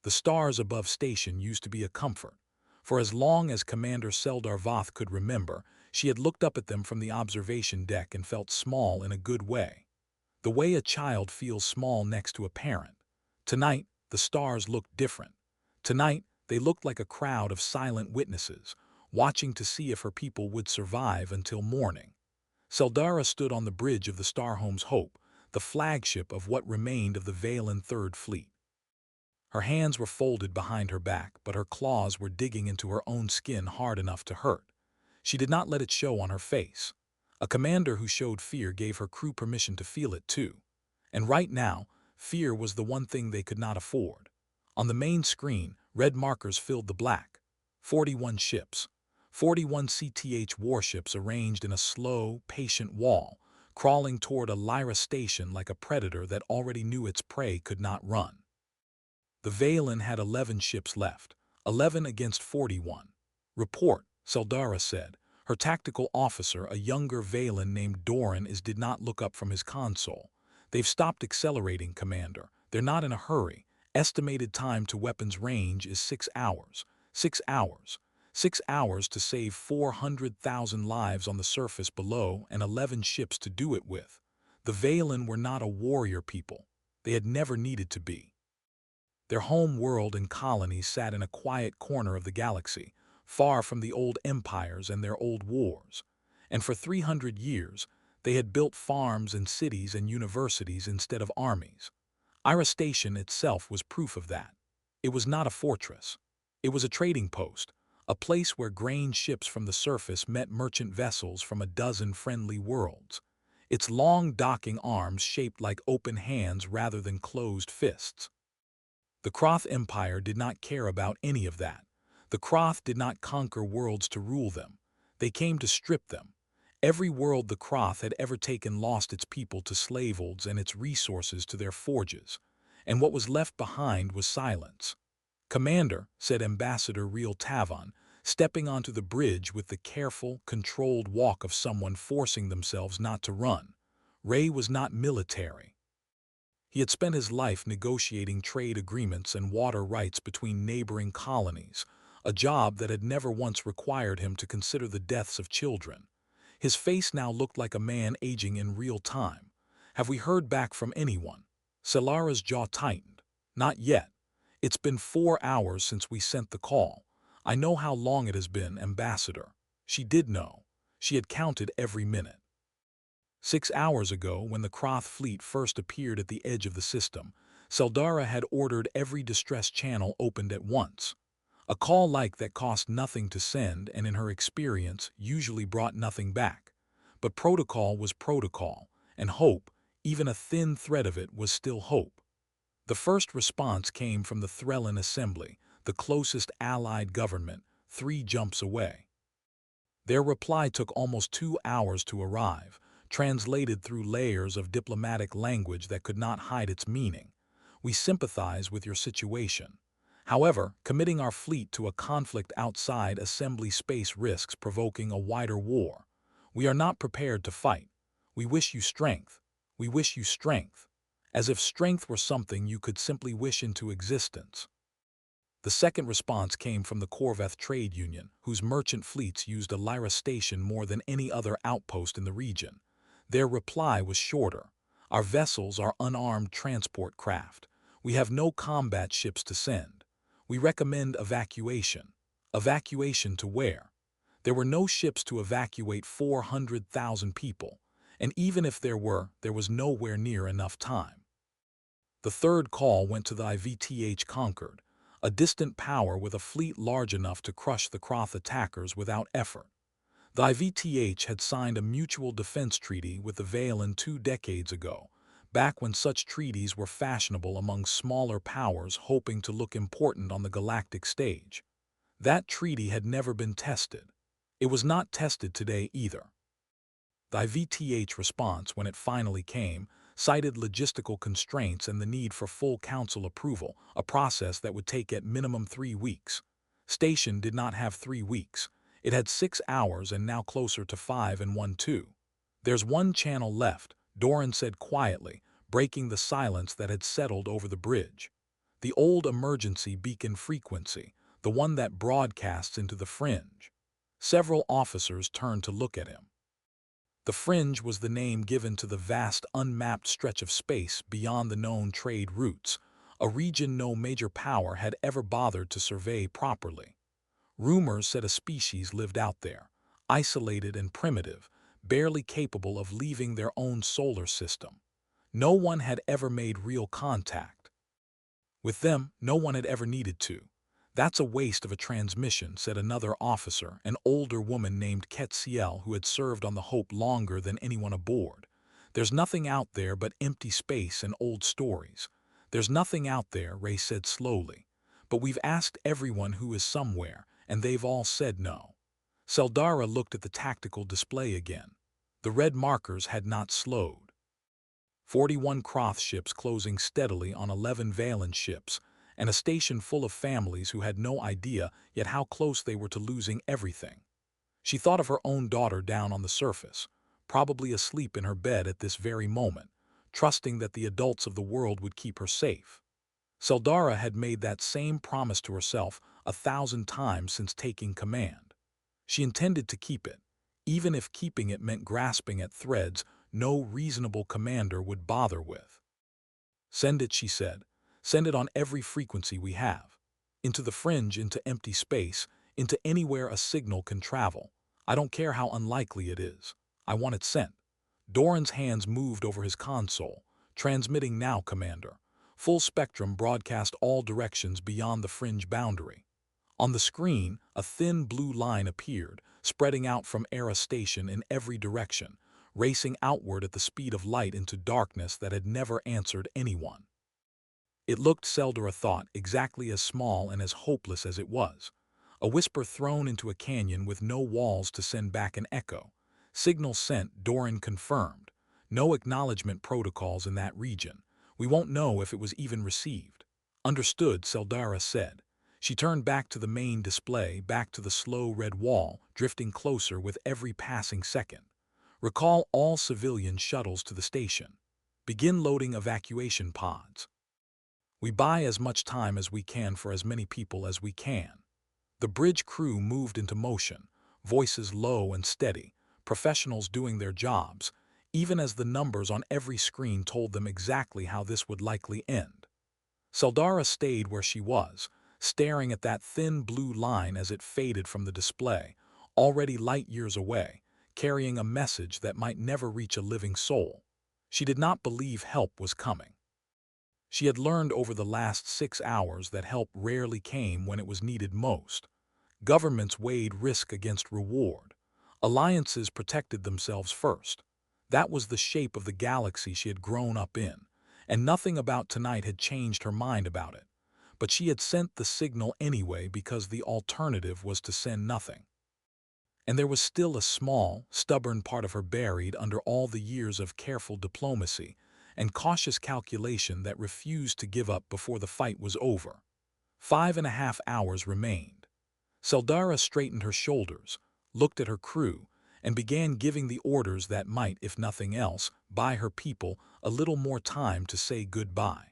The stars above station used to be a comfort. For as long as Commander Seldar Voth could remember, she had looked up at them from the observation deck and felt small in a good way. The way a child feels small next to a parent. Tonight, the stars looked different. Tonight, they looked like a crowd of silent witnesses, watching to see if her people would survive until morning. Seldara stood on the bridge of the Starhome's Hope, the flagship of what remained of the Valen Third Fleet. Her hands were folded behind her back, but her claws were digging into her own skin hard enough to hurt. She did not let it show on her face. A commander who showed fear gave her crew permission to feel it too. And right now, fear was the one thing they could not afford. On the main screen, red markers filled the black. 41 ships. 41 CTH warships arranged in a slow, patient wall, crawling toward a Lyra station like a predator that already knew its prey could not run. The Valen had 11 ships left, 11 against 41. Report, Seldara said. Her tactical officer, a younger Valen named Doran, did not look up from his console. They've stopped accelerating, Commander. They're not in a hurry. Estimated time to weapons range is 6 hours. 6 hours. 6 hours to save 400,000 lives on the surface below and 11 ships to do it with. The Valen were not a warrior people. They had never needed to be. Their home world and colonies sat in a quiet corner of the galaxy, far from the old empires and their old wars. And for 300 years, they had built farms and cities and universities instead of armies. Ira Station itself was proof of that. It was not a fortress. It was a trading post, a place where grain ships from the surface met merchant vessels from a dozen friendly worlds. Its long docking arms shaped like open hands rather than closed fists. The Kroth Empire did not care about any of that. The Kroth did not conquer worlds to rule them. They came to strip them. Every world the Kroth had ever taken lost its people to slaveholds and its resources to their forges. And what was left behind was silence. Commander, said Ambassador Real Tavan, stepping onto the bridge with the careful, controlled walk of someone forcing themselves not to run. Ray was not military. He had spent his life negotiating trade agreements and water rights between neighboring colonies, a job that had never once required him to consider the deaths of children. His face now looked like a man aging in real time. Have we heard back from anyone? Selara's jaw tightened. Not yet. It's been 4 hours since we sent the call. I know how long it has been, Ambassador. She did know. She had counted every minute. 6 hours ago, when the Kroth fleet first appeared at the edge of the system, Seldara had ordered every distress channel opened at once. A call like that cost nothing to send and, in her experience, usually brought nothing back. But protocol was protocol, and hope, even a thin thread of it, was still hope. The first response came from the Threllan Assembly, the closest allied government, 3 jumps away. Their reply took almost 2 hours to arrive, translated through layers of diplomatic language that could not hide its meaning. We sympathize with your situation. However, committing our fleet to a conflict outside assembly space risks provoking a wider war. We are not prepared to fight. We wish you strength. We wish you strength. As if strength were something you could simply wish into existence. The second response came from the Corveth Trade Union, whose merchant fleets used a Lyra station more than any other outpost in the region. Their reply was shorter. Our vessels are unarmed transport craft. We have no combat ships to send. We recommend evacuation. Evacuation to where? There were no ships to evacuate 400,000 people, and even if there was nowhere near enough time. The third call went to the IVTH Concord, a distant power with a fleet large enough to crush the Kroth attackers without effort. The IVTH had signed a mutual defense treaty with the Valen 2 decades ago, back when such treaties were fashionable among smaller powers hoping to look important on the galactic stage. That treaty had never been tested. It was not tested today either. The IVTH response, when it finally came, cited logistical constraints and the need for full council approval, a process that would take at minimum 3 weeks. Station did not have 3 weeks. It had 6 hours and now closer to 5 and 1-2. There's one channel left, Doran said quietly, breaking the silence that had settled over the bridge. The old emergency beacon frequency, the one that broadcasts into the fringe. Several officers turned to look at him. The fringe was the name given to the vast unmapped stretch of space beyond the known trade routes, a region no major power had ever bothered to survey properly. Rumors said a species lived out there, isolated and primitive, barely capable of leaving their own solar system. No one had ever made real contact. With them, no one had ever needed to. "That's a waste of a transmission," said another officer, an older woman named Ketsiel who had served on the Hope longer than anyone aboard. "There's nothing out there but empty space and old stories." "There's nothing out there," Ray said slowly. "But we've asked everyone who is somewhere, and they've all said no." Seldara looked at the tactical display again. The red markers had not slowed. 41 Croth ships closing steadily on 11 Valen ships, and a station full of families who had no idea yet how close they were to losing everything. She thought of her own daughter down on the surface, probably asleep in her bed at this very moment, trusting that the adults of the world would keep her safe. Seldara had made that same promise to herself 1,000 times since taking command. She intended to keep it, even if keeping it meant grasping at threads no reasonable commander would bother with. "Send it," she said. "Send it on every frequency we have. Into the fringe, into empty space, into anywhere a signal can travel. I don't care how unlikely it is. I want it sent." Doran's hands moved over his console. "Transmitting now, Commander." Full spectrum broadcast all directions beyond the fringe boundary. On the screen, a thin blue line appeared, spreading out from Era Station in every direction, racing outward at the speed of light into darkness that had never answered anyone. It looked, Seldara thought, exactly as small and as hopeless as it was. A whisper thrown into a canyon with no walls to send back an echo. Signal sent, Doran confirmed. No acknowledgement protocols in that region. We won't know if it was even received. Understood, Seldara said. She turned back to the main display, back to the slow red wall, drifting closer with every passing second. Recall all civilian shuttles to the station. Begin loading evacuation pods. We buy as much time as we can for as many people as we can. The bridge crew moved into motion, voices low and steady, professionals doing their jobs, even as the numbers on every screen told them exactly how this would likely end. Seldara stayed where she was, staring at that thin blue line as it faded from the display, already light years away, carrying a message that might never reach a living soul. She did not believe help was coming. She had learned over the last 6 hours that help rarely came when it was needed most. Governments weighed risk against reward. Alliances protected themselves first. That was the shape of the galaxy she had grown up in, and nothing about tonight had changed her mind about it. But she had sent the signal anyway because the alternative was to send nothing. And there was still a small, stubborn part of her buried under all the years of careful diplomacy and cautious calculation that refused to give up before the fight was over. 5.5 hours remained. Seldara straightened her shoulders, looked at her crew, and began giving the orders that might, if nothing else, buy her people a little more time to say goodbye.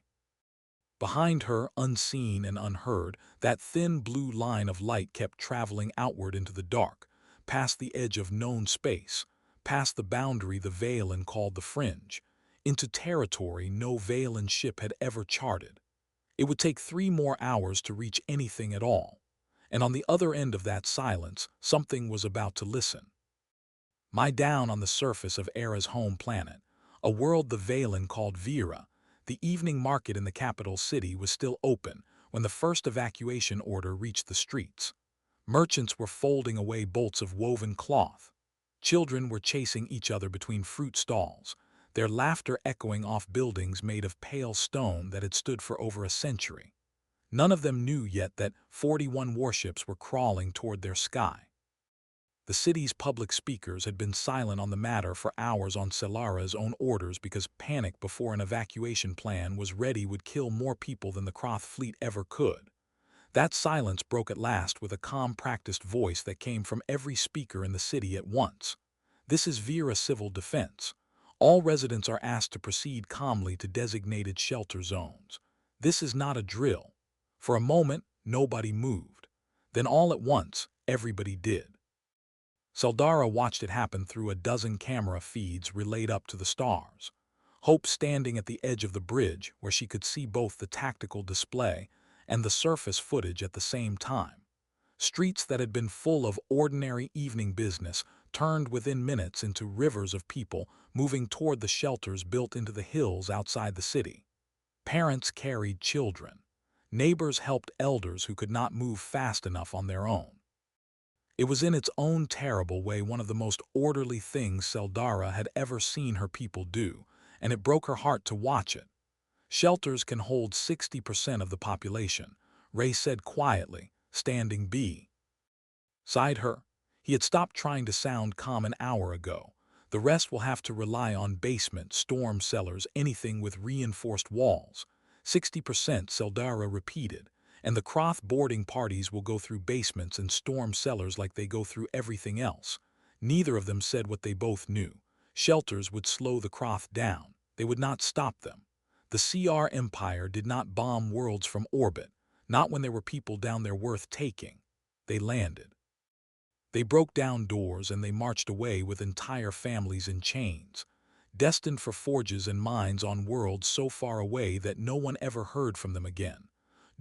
Behind her, unseen and unheard, that thin blue line of light kept traveling outward into the dark, past the edge of known space, past the boundary the Valen called the fringe, into territory no Valen ship had ever charted. It would take 3 more hours to reach anything at all, and on the other end of that silence, something was about to listen. Down on the surface of Era's home planet, a world the Valen called Vera, the evening market in the capital city was still open when the first evacuation order reached the streets. Merchants were folding away bolts of woven cloth. Children were chasing each other between fruit stalls, their laughter echoing off buildings made of pale stone that had stood for over a century. None of them knew yet that 41 warships were crawling toward their sky. The city's public speakers had been silent on the matter for hours on Selara's own orders because panic before an evacuation plan was ready would kill more people than the Croth fleet ever could. That silence broke at last with a calm, practiced voice that came from every speaker in the city at once. "This is Vera Civil Defense. All residents are asked to proceed calmly to designated shelter zones. This is not a drill. For a moment, nobody moved. Then all at once, everybody did. Seldara watched it happen through a dozen camera feeds relayed up to the stars. Hope standing at the edge of the bridge where she could see both the tactical display and the surface footage at the same time. Streets that had been full of ordinary evening business turned within minutes into rivers of people moving toward the shelters built into the hills outside the city. Parents carried children. Neighbors helped elders who could not move fast enough on their own. It was in its own terrible way one of the most orderly things Seldara had ever seen her people do, and it broke her heart to watch it. Shelters can hold 60% of the population, Ray said quietly, standing beside her. He had stopped trying to sound calm an hour ago. The rest will have to rely on basements, storm cellars, anything with reinforced walls. 60%, Seldara repeated, and the Croth boarding parties will go through basements and storm cellars like they go through everything else. Neither of them said what they both knew. Shelters would slow the Croth down. They would not stop them. The CR Empire did not bomb worlds from orbit, not when there were people down there worth taking. They landed. They broke down doors and they marched away with entire families in chains, destined for forges and mines on worlds so far away that no one ever heard from them again.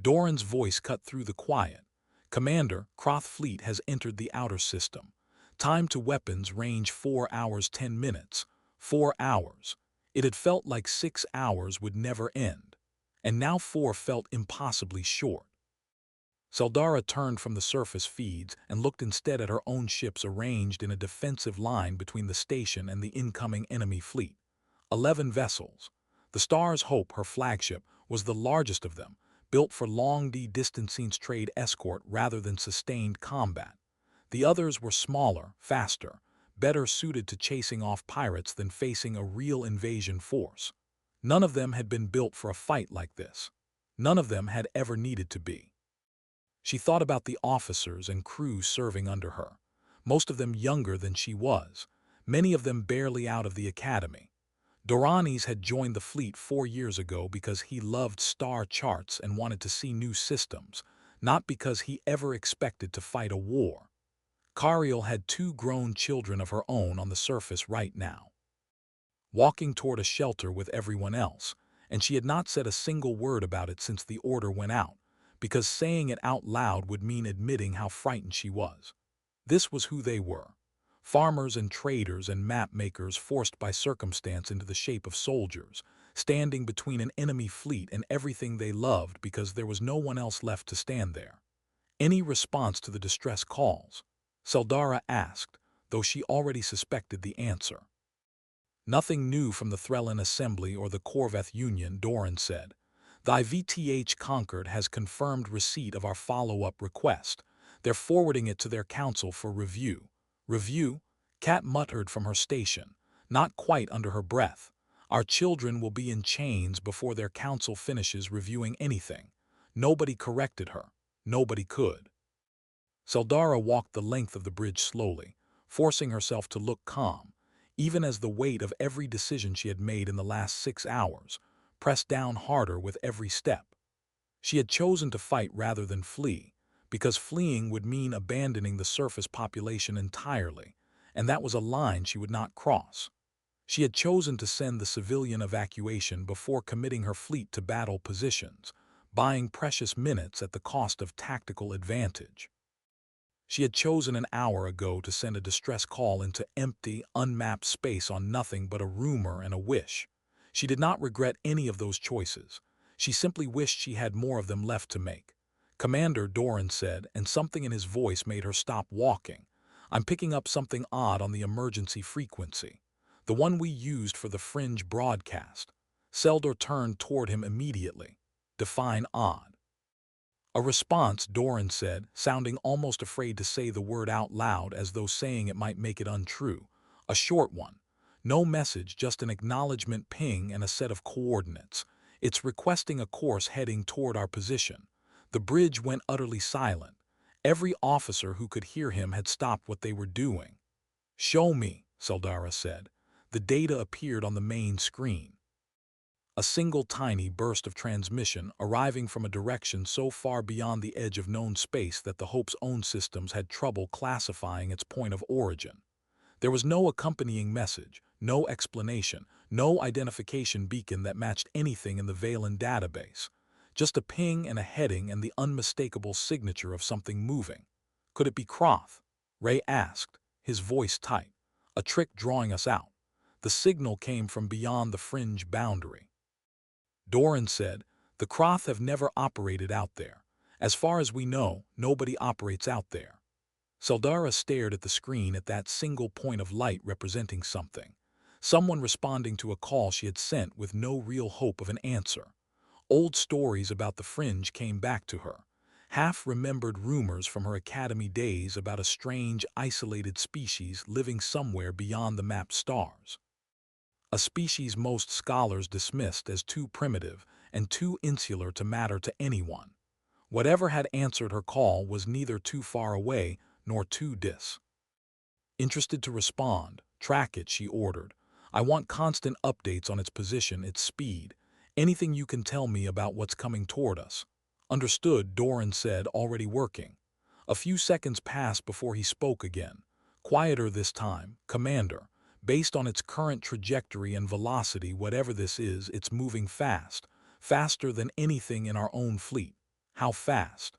Doran's voice cut through the quiet. Commander, Croth fleet has entered the outer system. Time to weapons range 4 hours 10 minutes. 4 hours. It had felt like 6 hours would never end. And now 4 felt impossibly short. Seldara turned from the surface feeds and looked instead at her own ships arranged in a defensive line between the station and the incoming enemy fleet. 11 vessels. The Star's Hope, her flagship, was the largest of them, built for long-distance trade escort rather than sustained combat. The others were smaller, faster, better suited to chasing off pirates than facing a real invasion force. None of them had been built for a fight like this. None of them had ever needed to be. She thought about the officers and crews serving under her, most of them younger than she was, many of them barely out of the academy. Doranis had joined the fleet 4 years ago because he loved star charts and wanted to see new systems, not because he ever expected to fight a war. Cariel had 2 grown children of her own on the surface right now, walking toward a shelter with everyone else, and she had not said a single word about it since the order went out, because saying it out loud would mean admitting how frightened she was. This was who they were. Farmers and traders and map makers forced by circumstance into the shape of soldiers, standing between an enemy fleet and everything they loved because there was no one else left to stand there. Any response to the distress calls? Seldara asked, though she already suspected the answer. Nothing new from the Threllan Assembly or the Corveth Union, Doran said. Thy VTH Concord has confirmed receipt of our follow-up request. They're forwarding it to their council for review. Review? Kat muttered from her station, not quite under her breath. Our children will be in chains before their council finishes reviewing anything. Nobody corrected her. Nobody could. Seldara walked the length of the bridge slowly, forcing herself to look calm, even as the weight of every decision she had made in the last 6 hours pressed down harder with every step. She had chosen to fight rather than flee, because fleeing would mean abandoning the surface population entirely, and that was a line she would not cross. She had chosen to send the civilian evacuation before committing her fleet to battle positions, buying precious minutes at the cost of tactical advantage. She had chosen an hour ago to send a distress call into empty, unmapped space on nothing but a rumor and a wish. She did not regret any of those choices. She simply wished she had more of them left to make. Commander, Doran said, and something in his voice made her stop walking. I'm picking up something odd on the emergency frequency, the one we used for the fringe broadcast. Seldor turned toward him immediately. Define odd. A response, Doran said, sounding almost afraid to say the word out loud as though saying it might make it untrue. A short one. No message, just an acknowledgement ping and a set of coordinates. It's requesting a course heading toward our position. The bridge went utterly silent. Every officer who could hear him had stopped what they were doing. Show me, Seldara said. The data appeared on the main screen. A single tiny burst of transmission arriving from a direction so far beyond the edge of known space that the Hope's own systems had trouble classifying its point of origin. There was no accompanying message, no explanation, no identification beacon that matched anything in the Valen database. Just a ping and a heading and the unmistakable signature of something moving. Could it be Croth? Ray asked, his voice tight. A trick drawing us out. The signal came from beyond the fringe boundary. Doran said, the Croth have never operated out there. As far as we know, nobody operates out there. Seldara stared at the screen at that single point of light representing something. Someone responding to a call she had sent with no real hope of an answer. Old stories about the fringe came back to her. Half-remembered rumors from her academy days about a strange, isolated species living somewhere beyond the mapped stars. A species most scholars dismissed as too primitive and too insular to matter to anyone. Whatever had answered her call was neither too far away nor too interested to respond. Track it, she ordered. I want constant updates on its position, its speed. Anything you can tell me about what's coming toward us. Understood, Doran said, already working. A few seconds passed before he spoke again. Quieter this time. Commander, based on its current trajectory and velocity, whatever this is, it's moving fast. Faster than anything in our own fleet. How fast?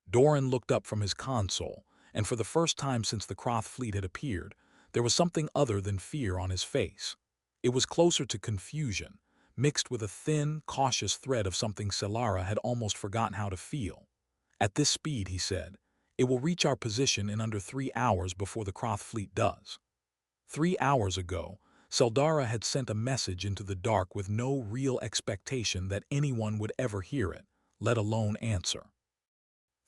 Doran looked up from his console, and for the first time since the Croth fleet had appeared, there was something other than fear on his face. It was closer to confusion, mixed with a thin, cautious thread of something Selara had almost forgotten how to feel. At this speed, he said, it will reach our position in under 3 hours before the Croth fleet does. 3 hours ago, Seldara had sent a message into the dark with no real expectation that anyone would ever hear it, let alone answer.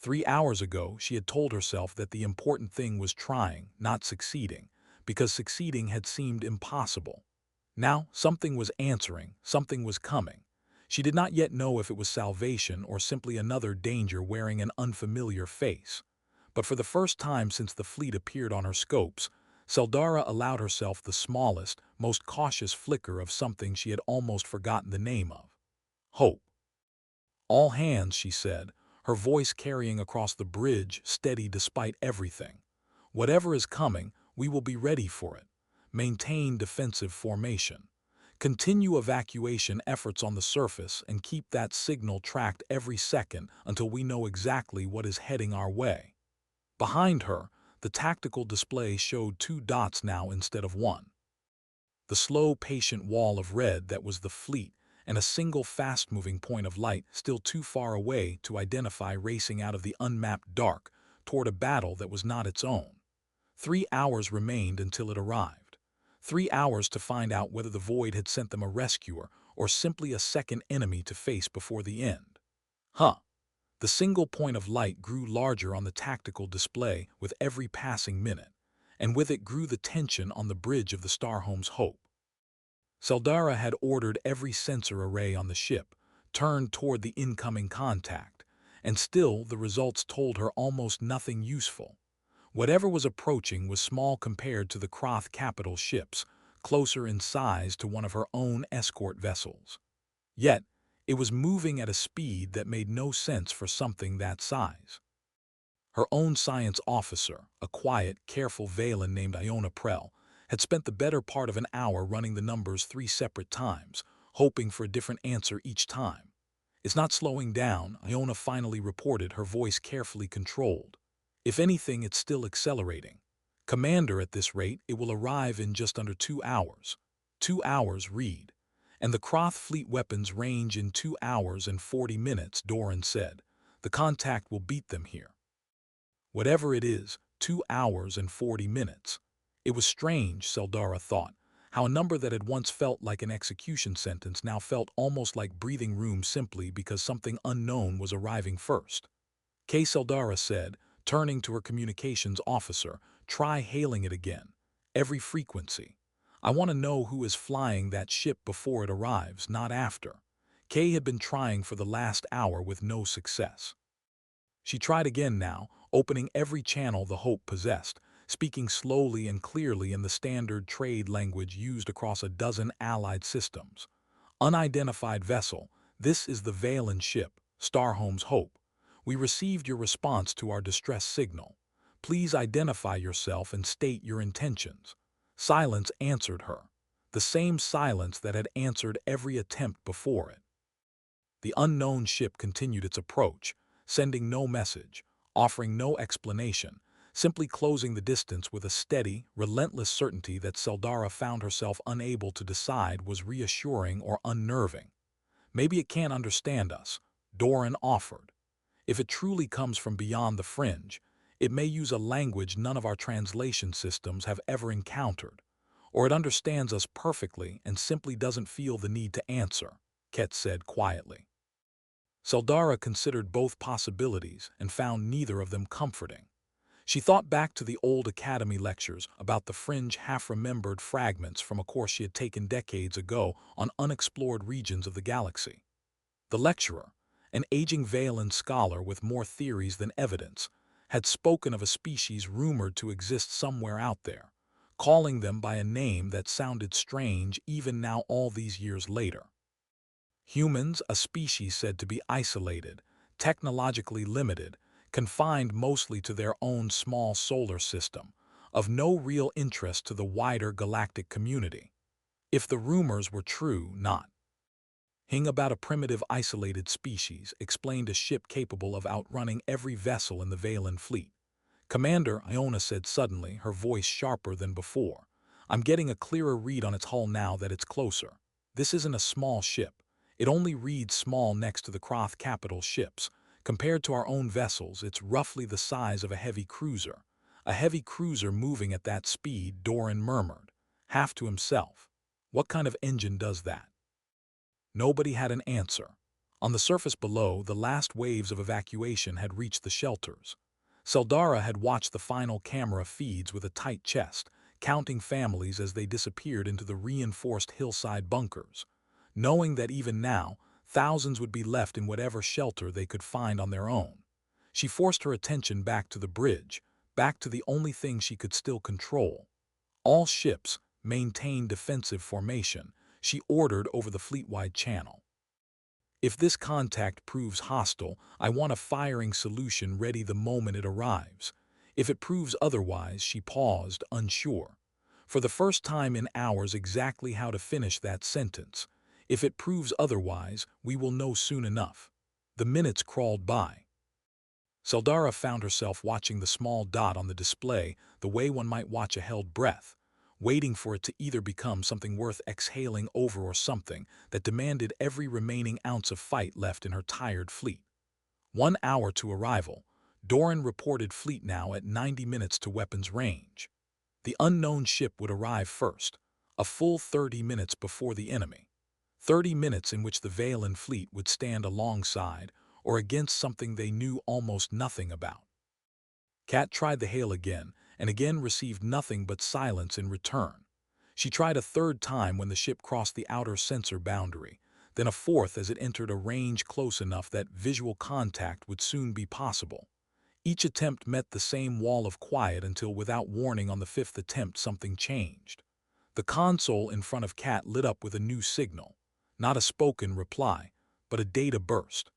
3 hours ago, she had told herself that the important thing was trying, not succeeding, because succeeding had seemed impossible. Now, something was answering, something was coming. She did not yet know if it was salvation or simply another danger wearing an unfamiliar face. But for the first time since the fleet appeared on her scopes, Seldara allowed herself the smallest, most cautious flicker of something she had almost forgotten the name of. Hope. All hands, she said, her voice carrying across the bridge, steady despite everything. Whatever is coming, we will be ready for it. Maintain defensive formation. Continue evacuation efforts on the surface and keep that signal tracked every second until we know exactly what is heading our way. Behind her, the tactical display showed 2 dots now instead of 1. The slow, patient wall of red that was the fleet, and a single fast-moving point of light still too far away to identify racing out of the unmapped dark toward a battle that was not its own. 3 hours remained until it arrived. 3 hours to find out whether the Void had sent them a rescuer or simply a second enemy to face before the end. The single point of light grew larger on the tactical display with every passing minute, and with it grew the tension on the bridge of the Starhome's Hope. Seldara had ordered every sensor array on the ship turned toward the incoming contact, and still the results told her almost nothing useful. Whatever was approaching was small compared to the Croth capital ships, closer in size to one of her own escort vessels. Yet, it was moving at a speed that made no sense for something that size. Her own science officer, a quiet, careful Valen named Iona Prell, had spent the better part of an hour running the numbers 3 separate times, hoping for a different answer each time. It's not slowing down, Iona finally reported, her voice carefully controlled. If anything, it's still accelerating. Commander, at this rate, it will arrive in just under 2 hours. 2 hours, read. And the Croth fleet weapons range in 2 hours and 40 minutes, Doran said. The contact will beat them here. Whatever it is, 2 hours and 40 minutes. It was strange, Seldara thought, how a number that had once felt like an execution sentence now felt almost like breathing room simply because something unknown was arriving first. K. Seldara said, turning to her communications officer, try hailing it again. Every frequency. I want to know who is flying that ship before it arrives, not after. Kay had been trying for the last hour with no success. She tried again now, opening every channel the Hope possessed, speaking slowly and clearly in the standard trade language used across a dozen allied systems. Unidentified vessel, this is the Valen ship, Starhome's Hope. We received your response to our distress signal. Please identify yourself and state your intentions. Silence answered her, the same silence that had answered every attempt before it. The unknown ship continued its approach, sending no message, offering no explanation, simply closing the distance with a steady, relentless certainty that Seldara found herself unable to decide was reassuring or unnerving. Maybe it can't understand us, Doran offered. If it truly comes from beyond the fringe, it may use a language none of our translation systems have ever encountered, or it understands us perfectly and simply doesn't feel the need to answer, Ket said quietly. Seldara considered both possibilities and found neither of them comforting. She thought back to the old academy lectures about the fringe half-remembered fragments from a course she had taken decades ago on unexplored regions of the galaxy. The lecturer, an aging Valen scholar with more theories than evidence, had spoken of a species rumored to exist somewhere out there, calling them by a name that sounded strange even now all these years later. Humans, a species said to be isolated, technologically limited, confined mostly to their own small solar system, of no real interest to the wider galactic community. If the rumors were true, not. Hing about a primitive isolated species explained a ship capable of outrunning every vessel in the Valen fleet. Commander, Iona said suddenly, her voice sharper than before. I'm getting a clearer read on its hull now that it's closer. This isn't a small ship. It only reads small next to the Kroth capital ships. Compared to our own vessels, it's roughly the size of a heavy cruiser. A heavy cruiser moving at that speed, Doran murmured, half to himself. What kind of engine does that? Nobody had an answer. On the surface below, the last waves of evacuation had reached the shelters. Seldara had watched the final camera feeds with a tight chest, counting families as they disappeared into the reinforced hillside bunkers, knowing that even now, thousands would be left in whatever shelter they could find on their own. She forced her attention back to the bridge, back to the only thing she could still control. All ships maintain defensive formation, she ordered over the fleet-wide channel. If this contact proves hostile, I want a firing solution ready the moment it arrives. If it proves otherwise, she paused, unsure. For the first time in hours exactly how to finish that sentence. If it proves otherwise, we will know soon enough. The minutes crawled by. Seldara found herself watching the small dot on the display the way one might watch a held breath, waiting for it to either become something worth exhaling over or something that demanded every remaining ounce of fight left in her tired fleet. 1 hour to arrival, Doran reported fleet now at 90 minutes to weapons range. The unknown ship would arrive first, a full 30 minutes before the enemy. 30 minutes in which the Valen fleet would stand alongside or against something they knew almost nothing about. Kat tried the hail again, and again received nothing but silence in return. She tried a third time when the ship crossed the outer sensor boundary, then a fourth as it entered a range close enough that visual contact would soon be possible. Each attempt met the same wall of quiet until without warning on the fifth attempt something changed. The console in front of Kat lit up with a new signal, not a spoken reply, but a data burst,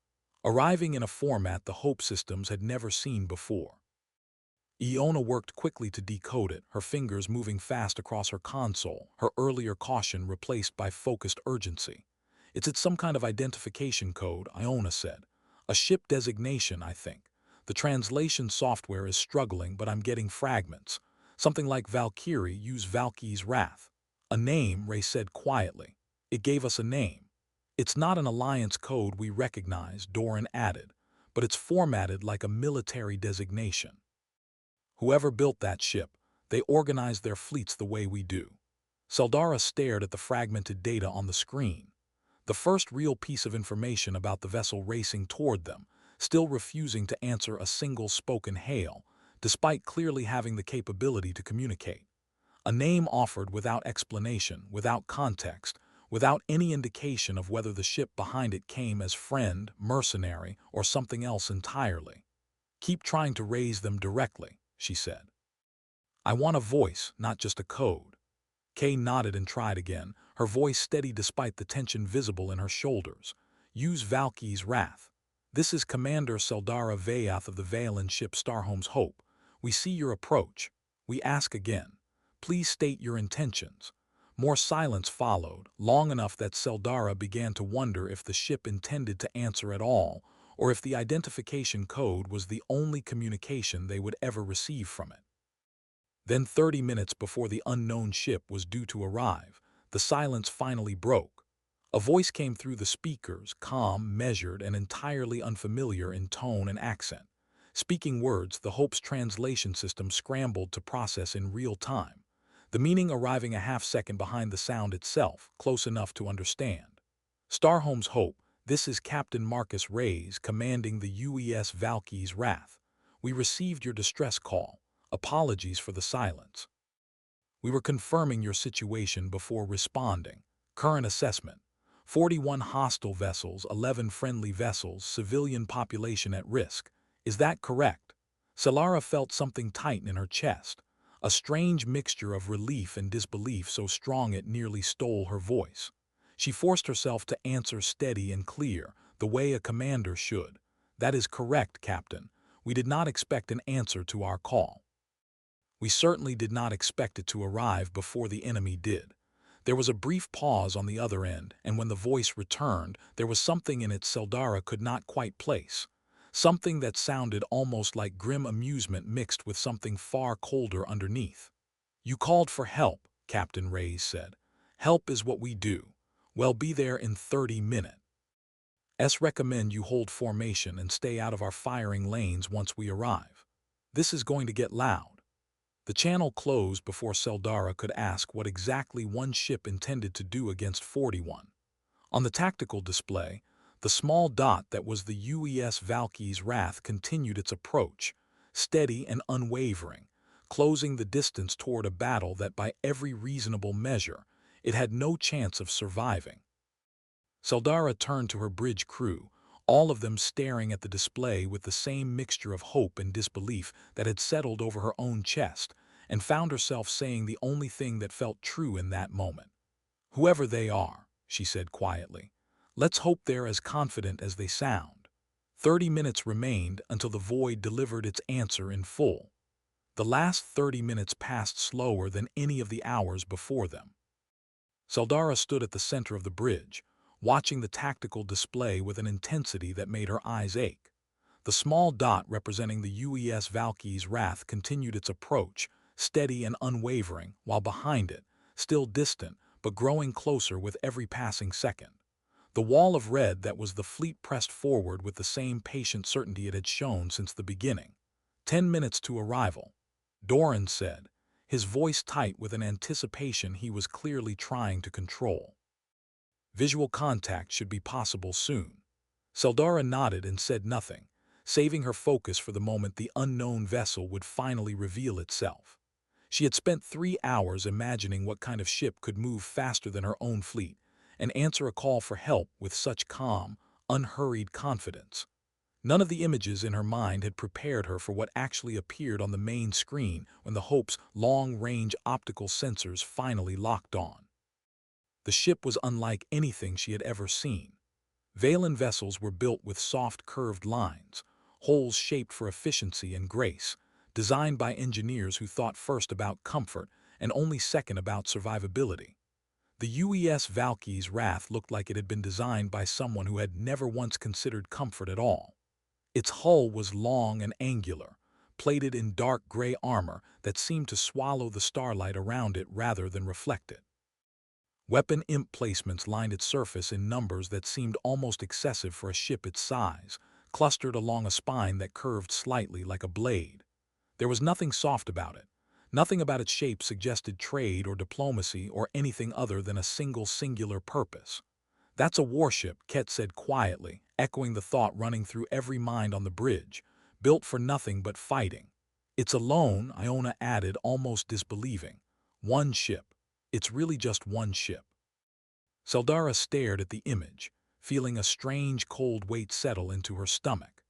arriving in a format the Hope systems had never seen before. Iona worked quickly to decode it, her fingers moving fast across her console, her earlier caution replaced by focused urgency. It's some kind of identification code, Iona said. A ship designation, I think. The translation software is struggling, but I'm getting fragments. Something like Valkyrie, use Valky's Wrath. A name, Ray said quietly. It gave us a name. It's not an alliance code we recognize, Doran added, but it's formatted like a military designation. Whoever built that ship, they organized their fleets the way we do. Seldara stared at the fragmented data on the screen. The first real piece of information about the vessel racing toward them, still refusing to answer a single spoken hail, despite clearly having the capability to communicate. A name offered without explanation, without context, without any indication of whether the ship behind it came as friend, mercenary, or something else entirely. Keep trying to raise them directly, she said. I want a voice, not just a code. Kay nodded and tried again, her voice steady despite the tension visible in her shoulders. "Use Valky's wrath. This is Commander Seldara Vayath of the Valen ship Starhome's Hope. We see your approach. We ask again. Please state your intentions." More silence followed, long enough that Seldara began to wonder if the ship intended to answer at all, or if the identification code was the only communication they would ever receive from it. Then 30 minutes before the unknown ship was due to arrive, the silence finally broke. A voice came through the speakers, calm, measured, and entirely unfamiliar in tone and accent. Speaking words the Hope's translation system scrambled to process in real time, the meaning arriving a half-second behind the sound itself, close enough to understand. "Starhome's Hope, this is Captain Marcus Reyes commanding the UES Valky's Wrath. We received your distress call. Apologies for the silence. We were confirming your situation before responding. Current assessment: 41 hostile vessels, 11 friendly vessels, civilian population at risk. Is that correct?" Selara felt something tighten in her chest, a strange mixture of relief and disbelief so strong it nearly stole her voice. She forced herself to answer steady and clear, the way a commander should. "That is correct, Captain. We did not expect an answer to our call. We certainly did not expect it to arrive before the enemy did." There was a brief pause on the other end, and when the voice returned, there was something in it Seldara could not quite place. Something that sounded almost like grim amusement mixed with something far colder underneath. "You called for help," Captain Reyes said. "Help is what we do. Well, be there in 30 minutes. Recommend you hold formation and stay out of our firing lanes once we arrive. This is going to get loud." The channel closed before Seldara could ask what exactly one ship intended to do against 41. On the tactical display, the small dot that was the UES Valky's Wrath continued its approach, steady and unwavering, closing the distance toward a battle that by every reasonable measure, it had no chance of surviving. Seldara turned to her bridge crew, all of them staring at the display with the same mixture of hope and disbelief that had settled over her own chest, and found herself saying the only thing that felt true in that moment. "Whoever they are," she said quietly, "let's hope they're as confident as they sound." 30 minutes remained until the void delivered its answer in full. The last 30 minutes passed slower than any of the hours before them. Seldara stood at the center of the bridge, watching the tactical display with an intensity that made her eyes ache. The small dot representing the UES Valky's Wrath continued its approach, steady and unwavering, while behind it, still distant, but growing closer with every passing second. The wall of red that was the fleet pressed forward with the same patient certainty it had shown since the beginning. 10 minutes to arrival, Doran said, his voice tight with an anticipation he was clearly trying to control. "Visual contact should be possible soon." Seldara nodded and said nothing, saving her focus for the moment the unknown vessel would finally reveal itself. She had spent 3 hours imagining what kind of ship could move faster than her own fleet and answer a call for help with such calm, unhurried confidence. None of the images in her mind had prepared her for what actually appeared on the main screen when the Hope's long-range optical sensors finally locked on. The ship was unlike anything she had ever seen. Valen vessels were built with soft curved lines, holes shaped for efficiency and grace, designed by engineers who thought first about comfort and only second about survivability. The UES Valky's Wrath looked like it had been designed by someone who had never once considered comfort at all. Its hull was long and angular, plated in dark gray armor that seemed to swallow the starlight around it rather than reflect it. Weapon imp placements lined its surface in numbers that seemed almost excessive for a ship its size, clustered along a spine that curved slightly like a blade. There was nothing soft about it. Nothing about its shape suggested trade or diplomacy or anything other than a singular purpose. "That's a warship," Ket said quietly, echoing the thought running through every mind on the bridge, "built for nothing but fighting." "It's alone," Iona added, almost disbelieving. "One ship. It's really just one ship." Seldara stared at the image, feeling a strange cold weight settle into her stomach.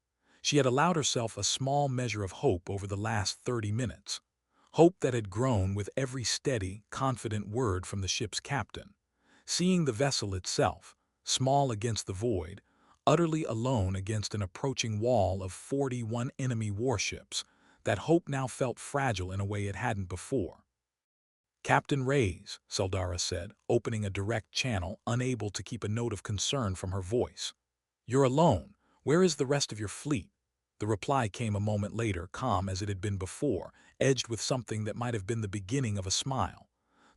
She had allowed herself a small measure of hope over the last 30 minutes. Hope that had grown with every steady, confident word from the ship's captain. Seeing the vessel itself, small against the void, utterly alone against an approaching wall of 41 enemy warships, that hope now felt fragile in a way it hadn't before. "Captain Reyes," Seldara said, opening a direct channel, unable to keep a note of concern from her voice. "You're alone. Where is the rest of your fleet?" The reply came a moment later, calm as it had been before, edged with something that might have been the beginning of a smile.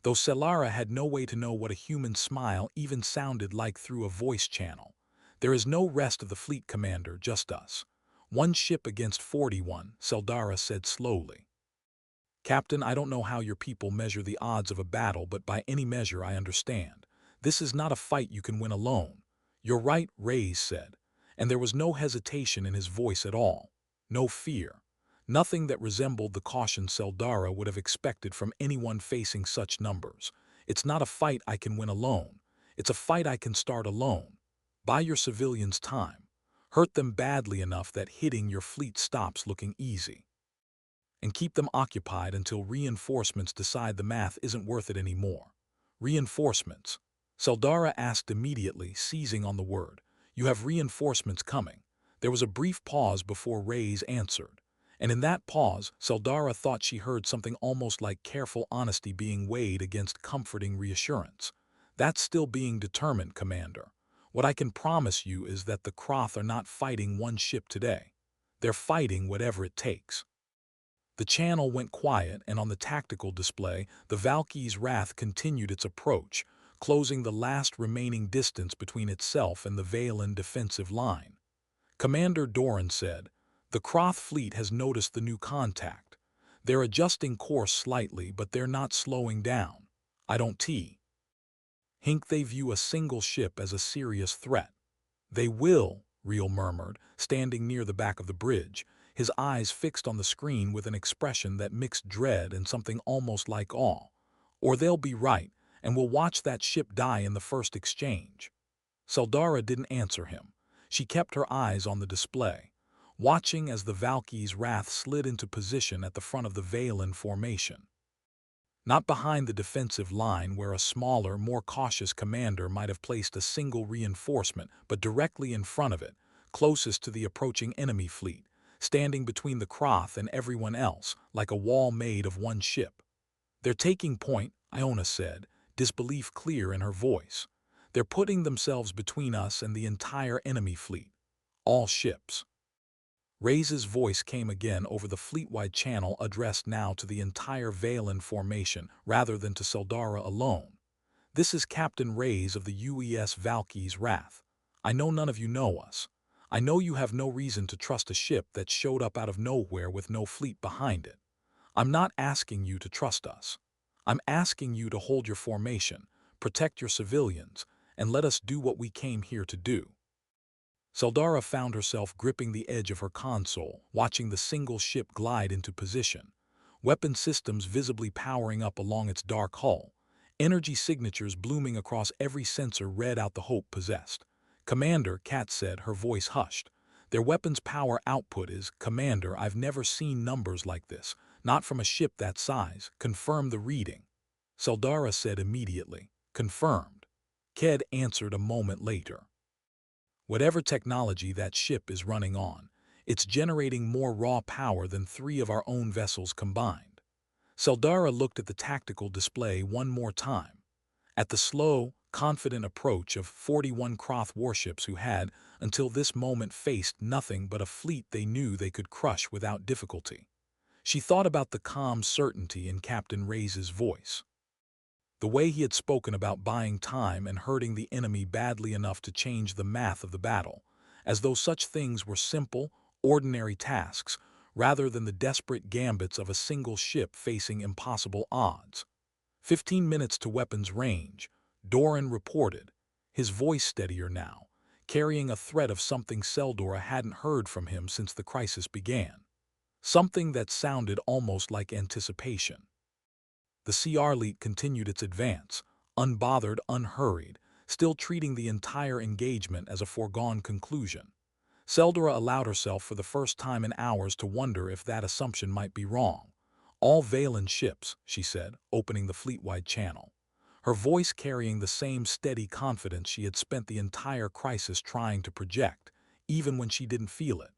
Though Selara had no way to know what a human smile even sounded like through a voice channel. "There is no rest of the fleet, Commander, just us. One ship against 41, Seldara said slowly. "Captain, I don't know how your people measure the odds of a battle, but by any measure I understand. This is not a fight you can win alone." "You're right," Reyes said, and there was no hesitation in his voice at all. No fear. Nothing that resembled the caution Seldara would have expected from anyone facing such numbers. "It's not a fight I can win alone. It's a fight I can start alone. Buy your civilians time. Hurt them badly enough that hitting your fleet stops looking easy. And keep them occupied until reinforcements decide the math isn't worth it anymore." "Reinforcements?" Seldara asked immediately, seizing on the word. "You have reinforcements coming." There was a brief pause before Reyes answered. And in that pause, Seldara thought she heard something almost like careful honesty being weighed against comforting reassurance. "That's still being determined, Commander. What I can promise you is that the Kroth are not fighting one ship today. They're fighting whatever it takes." The channel went quiet, and on the tactical display, the Valky's Wrath continued its approach, closing the last remaining distance between itself and the Valen defensive line. Commander Doran said, "The Kroth fleet has noticed the new contact. They're adjusting course slightly, but they're not slowing down. I don't think they view a single ship as a serious threat." "They will," Reel murmured, standing near the back of the bridge, his eyes fixed on the screen with an expression that mixed dread and something almost like awe. "Or they'll be right, and we'll watch that ship die in the first exchange." Seldara didn't answer him. She kept her eyes on the display, watching as the Valky's Wrath slid into position at the front of the Valen formation. Not behind the defensive line where a smaller, more cautious commander might have placed a single reinforcement, but directly in front of it, closest to the approaching enemy fleet, standing between the Kroth and everyone else, like a wall made of one ship. "They're taking point," Iona said, disbelief clear in her voice. "They're putting themselves between us and the entire enemy fleet. All ships." Reyes' voice came again over the fleet-wide channel, addressed now to the entire Valen formation rather than to Seldara alone. "This is Captain Reyes of the UES Valky's Wrath. I know none of you know us. I know you have no reason to trust a ship that showed up out of nowhere with no fleet behind it. I'm not asking you to trust us. I'm asking you to hold your formation, protect your civilians, and let us do what we came here to do." Seldara found herself gripping the edge of her console, watching the single ship glide into position, weapon systems visibly powering up along its dark hull, energy signatures blooming across every sensor read out the hope possessed. "Commander," Kat said, her voice hushed. "Their weapons power output is, Commander, I've never seen numbers like this, not from a ship that size. Confirm the reading." Seldara said immediately, "Confirmed." Ked answered a moment later. "Whatever technology that ship is running on, it's generating more raw power than 3 of our own vessels combined." Seldara looked at the tactical display one more time, at the slow, confident approach of 41 Kroth warships who had, until this moment, faced nothing but a fleet they knew they could crush without difficulty. She thought about the calm certainty in Captain Reyes' voice. The way he had spoken about buying time and hurting the enemy badly enough to change the math of the battle, as though such things were simple, ordinary tasks, rather than the desperate gambits of a single ship facing impossible odds. 15 minutes to weapons range, Doran reported, his voice steadier now, carrying a threat of something Seldora hadn't heard from him since the crisis began. Something that sounded almost like anticipation. The CR-Leet continued its advance, unbothered, unhurried, still treating the entire engagement as a foregone conclusion. Seldora allowed herself for the first time in hours to wonder if that assumption might be wrong. "All Valen ships," she said, opening the fleet-wide channel. her voice carrying the same steady confidence she had spent the entire crisis trying to project, even when she didn't feel it.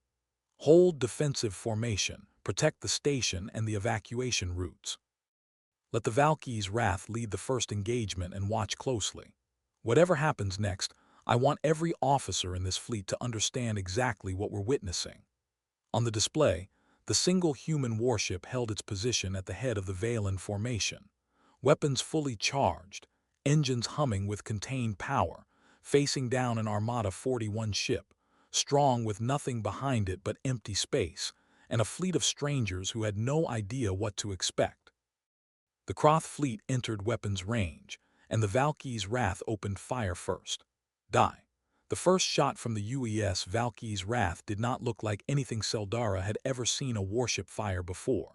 Hold defensive formation, protect the station and the evacuation routes. Let the Valky's Wrath lead the first engagement and watch closely. Whatever happens next, I want every officer in this fleet to understand exactly what we're witnessing. On the display, the single human warship held its position at the head of the Valen formation. Weapons fully charged, engines humming with contained power, facing down an Armada 41 ship, strong with nothing behind it but empty space, and a fleet of strangers who had no idea what to expect. The Kroth fleet entered weapons range, and the Valky's Wrath opened fire first. Die. The first shot from the UES Valky's Wrath did not look like anything Seldara had ever seen a warship fire before.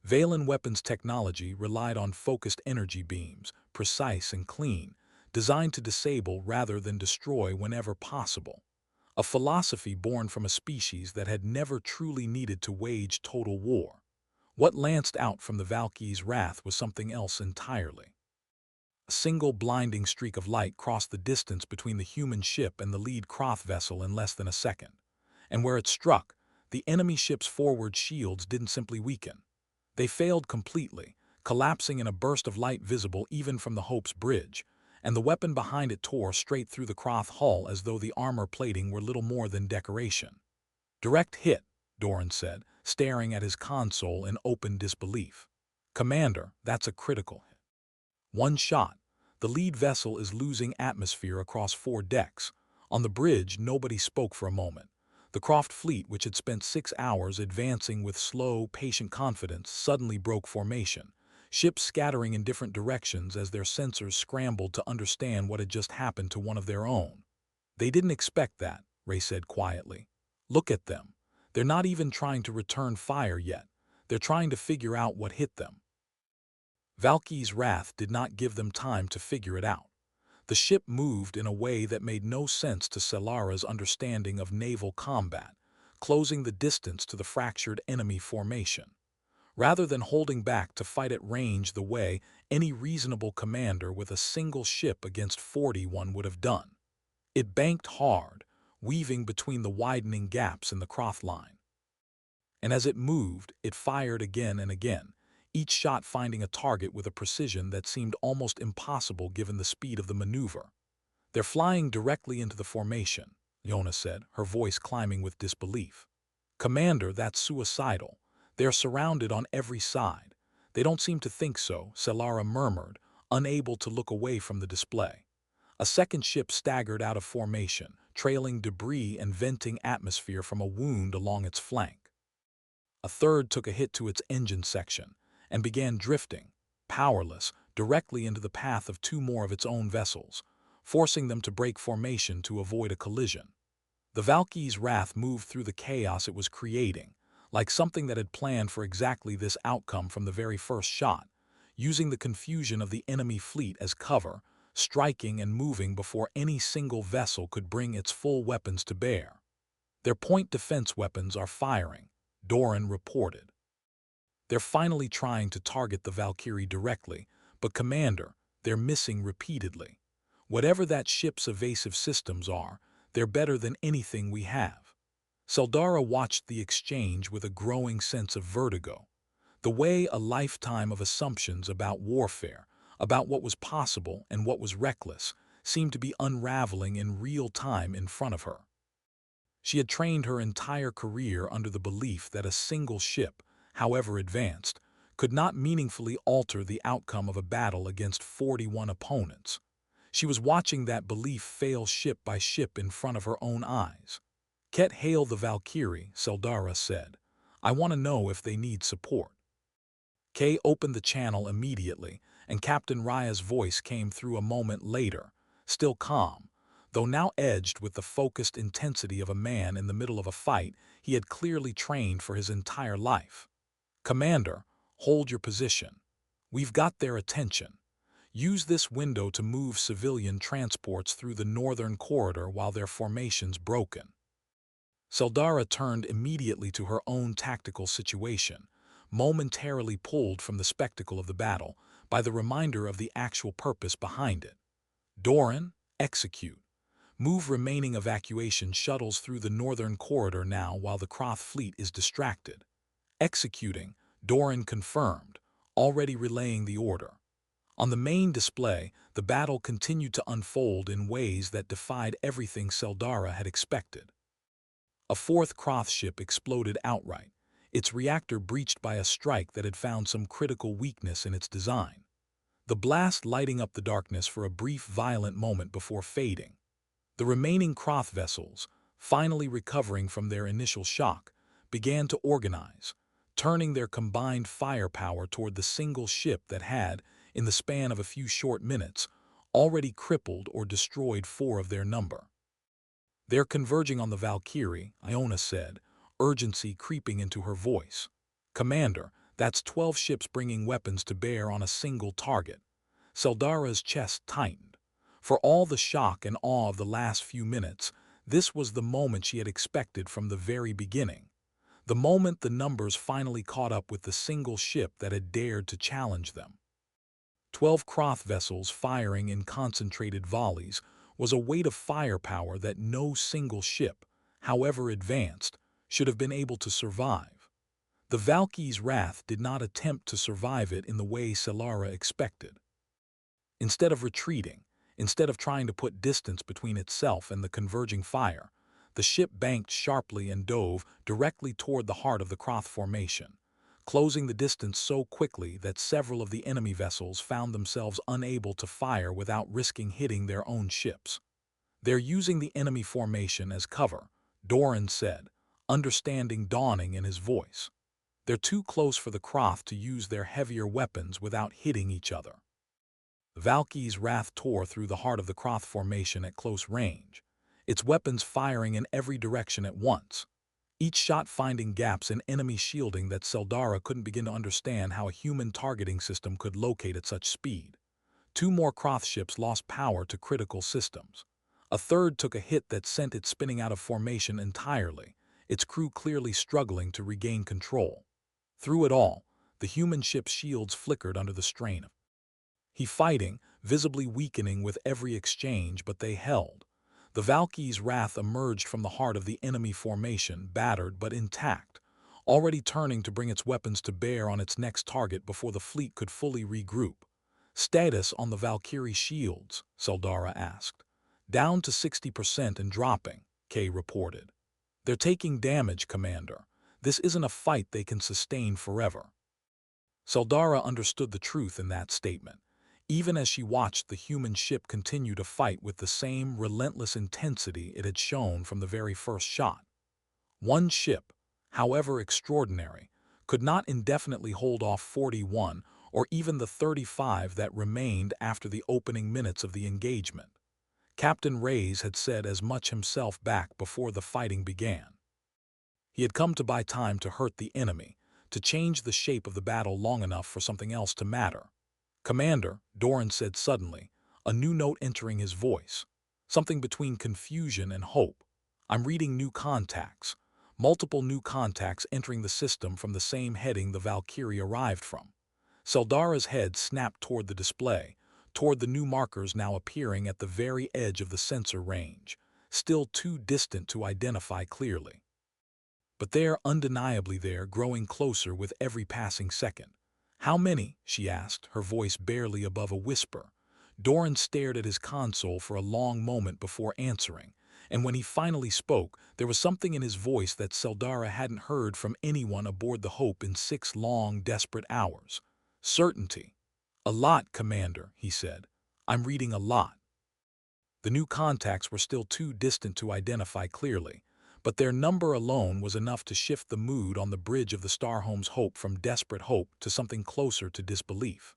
Valen weapons technology relied on focused energy beams, precise and clean, designed to disable rather than destroy whenever possible. A philosophy born from a species that had never truly needed to wage total war. What lanced out from the Valky's Wrath was something else entirely. A single blinding streak of light crossed the distance between the human ship and the lead Kroth vessel in less than a second. And where it struck, the enemy ship's forward shields didn't simply weaken. They failed completely, collapsing in a burst of light visible even from the Hope's bridge, and the weapon behind it tore straight through the Kroth hull as though the armor plating were little more than decoration. Direct hit, Doran said, staring at his console in open disbelief. Commander, that's a critical hit. One shot. The lead vessel is losing atmosphere across 4 decks. On the bridge, nobody spoke for a moment. The Kroth fleet, which had spent 6 hours advancing with slow, patient confidence, suddenly broke formation, ships scattering in different directions as their sensors scrambled to understand what had just happened to one of their own. They didn't expect that, Ray said quietly. Look at them. They're not even trying to return fire yet. They're trying to figure out what hit them. Valky's Wrath did not give them time to figure it out. The ship moved in a way that made no sense to Selara's understanding of naval combat, closing the distance to the fractured enemy formation. Rather than holding back to fight at range the way any reasonable commander with a single ship against 41 would have done, it banked hard, weaving between the widening gaps in the Kroth line. And as it moved, it fired again and again, each shot finding a target with a precision that seemed almost impossible given the speed of the maneuver. They're flying directly into the formation, Yona said, her voice climbing with disbelief. Commander, that's suicidal. They're surrounded on every side. They don't seem to think so, Selara murmured, unable to look away from the display. A second ship staggered out of formation, trailing debris and venting atmosphere from a wound along its flank. A third took a hit to its engine section and began drifting, powerless, directly into the path of 2 more of its own vessels, forcing them to break formation to avoid a collision. The Valky's Wrath moved through the chaos it was creating, like something that had planned for exactly this outcome from the very first shot, using the confusion of the enemy fleet as cover, striking and moving before any single vessel could bring its full weapons to bear. Their point defense weapons are firing, Doran reported. They're finally trying to target the Valkyrie directly, but Commander, they're missing repeatedly. Whatever that ship's evasive systems are, they're better than anything we have. Seldara watched the exchange with a growing sense of vertigo. The way a lifetime of assumptions about warfare, about what was possible and what was reckless, seemed to be unraveling in real time in front of her. She had trained her entire career under the belief that a single ship, however advanced, could not meaningfully alter the outcome of a battle against 41 opponents. She was watching that belief fail ship by ship in front of her own eyes. Ket hail the Valkyrie, Seldara said. I want to know if they need support. Kay opened the channel immediately, and Captain Raya's voice came through a moment later, still calm, though now edged with the focused intensity of a man in the middle of a fight he had clearly trained for his entire life. Commander, hold your position. We've got their attention. Use this window to move civilian transports through the northern corridor while their formation's broken. Seldara turned immediately to her own tactical situation, momentarily pulled from the spectacle of the battle, by the reminder of the actual purpose behind it. Doran, execute. Move remaining evacuation shuttles through the northern corridor now while the Kroth fleet is distracted. Executing, Doran confirmed, already relaying the order. On the main display, the battle continued to unfold in ways that defied everything Seldara had expected. A fourth Kroth ship exploded outright, its reactor breached by a strike that had found some critical weakness in its design. The blast lighting up the darkness for a brief violent moment before fading. The remaining Kroth vessels, finally recovering from their initial shock, began to organize, turning their combined firepower toward the single ship that had, in the span of a few short minutes, already crippled or destroyed 4 of their number. "They're converging on the Valkyrie," Iona said, urgency creeping into her voice. "Commander, that's 12 ships bringing weapons to bear on a single target." Seldara's chest tightened. For all the shock and awe of the last few minutes, this was the moment she had expected from the very beginning. The moment the numbers finally caught up with the single ship that had dared to challenge them. 12 Kroth vessels firing in concentrated volleys was a weight of firepower that no single ship, however advanced, should have been able to survive. The Valkyrie's wrath did not attempt to survive it in the way Seldara expected. Instead of retreating, instead of trying to put distance between itself and the converging fire, the ship banked sharply and dove directly toward the heart of the Kroth formation, closing the distance so quickly that several of the enemy vessels found themselves unable to fire without risking hitting their own ships. "They're using the enemy formation as cover," Doran said, understanding dawning in his voice. "They're too close for the Kroth to use their heavier weapons without hitting each other." The Valkyrie's wrath tore through the heart of the Kroth formation at close range, its weapons firing in every direction at once, each shot finding gaps in enemy shielding that Seldara couldn't begin to understand how a human targeting system could locate at such speed. 2 more Kroth ships lost power to critical systems. A third took a hit that sent it spinning out of formation entirely, its crew clearly struggling to regain control. Through it all, the human ship's shields flickered under the strain. He fighting, visibly weakening with every exchange, but they held. The Valkyrie's wrath emerged from the heart of the enemy formation, battered but intact, already turning to bring its weapons to bear on its next target before the fleet could fully regroup. "Status on the Valkyrie shields?" Seldara asked. "Down to 60% and dropping," Kay reported. "They're taking damage, Commander. This isn't a fight they can sustain forever." Seldara understood the truth in that statement, even as she watched the human ship continue to fight with the same relentless intensity it had shown from the very first shot. One ship, however extraordinary, could not indefinitely hold off 41 or even the 35 that remained after the opening minutes of the engagement. Captain Reyes had said as much himself back before the fighting began. He had come to buy time to hurt the enemy, to change the shape of the battle long enough for something else to matter. "Commander," Doran said suddenly, a new note entering his voice, something between confusion and hope. "I'm reading new contacts, multiple new contacts entering the system from the same heading the Valkyrie arrived from." Seldara's head snapped toward the display, toward the new markers now appearing at the very edge of the sensor range, still too distant to identify clearly. But they're undeniably there, growing closer with every passing second. "How many?" she asked, her voice barely above a whisper. Doran stared at his console for a long moment before answering, and when he finally spoke, there was something in his voice that Seldara hadn't heard from anyone aboard the Hope in 6 long, desperate hours. "Certainty." "A lot, Commander," he said. "I'm reading a lot." The new contacts were still too distant to identify clearly, but their number alone was enough to shift the mood on the bridge of the Starhome's Hope from desperate hope to something closer to disbelief.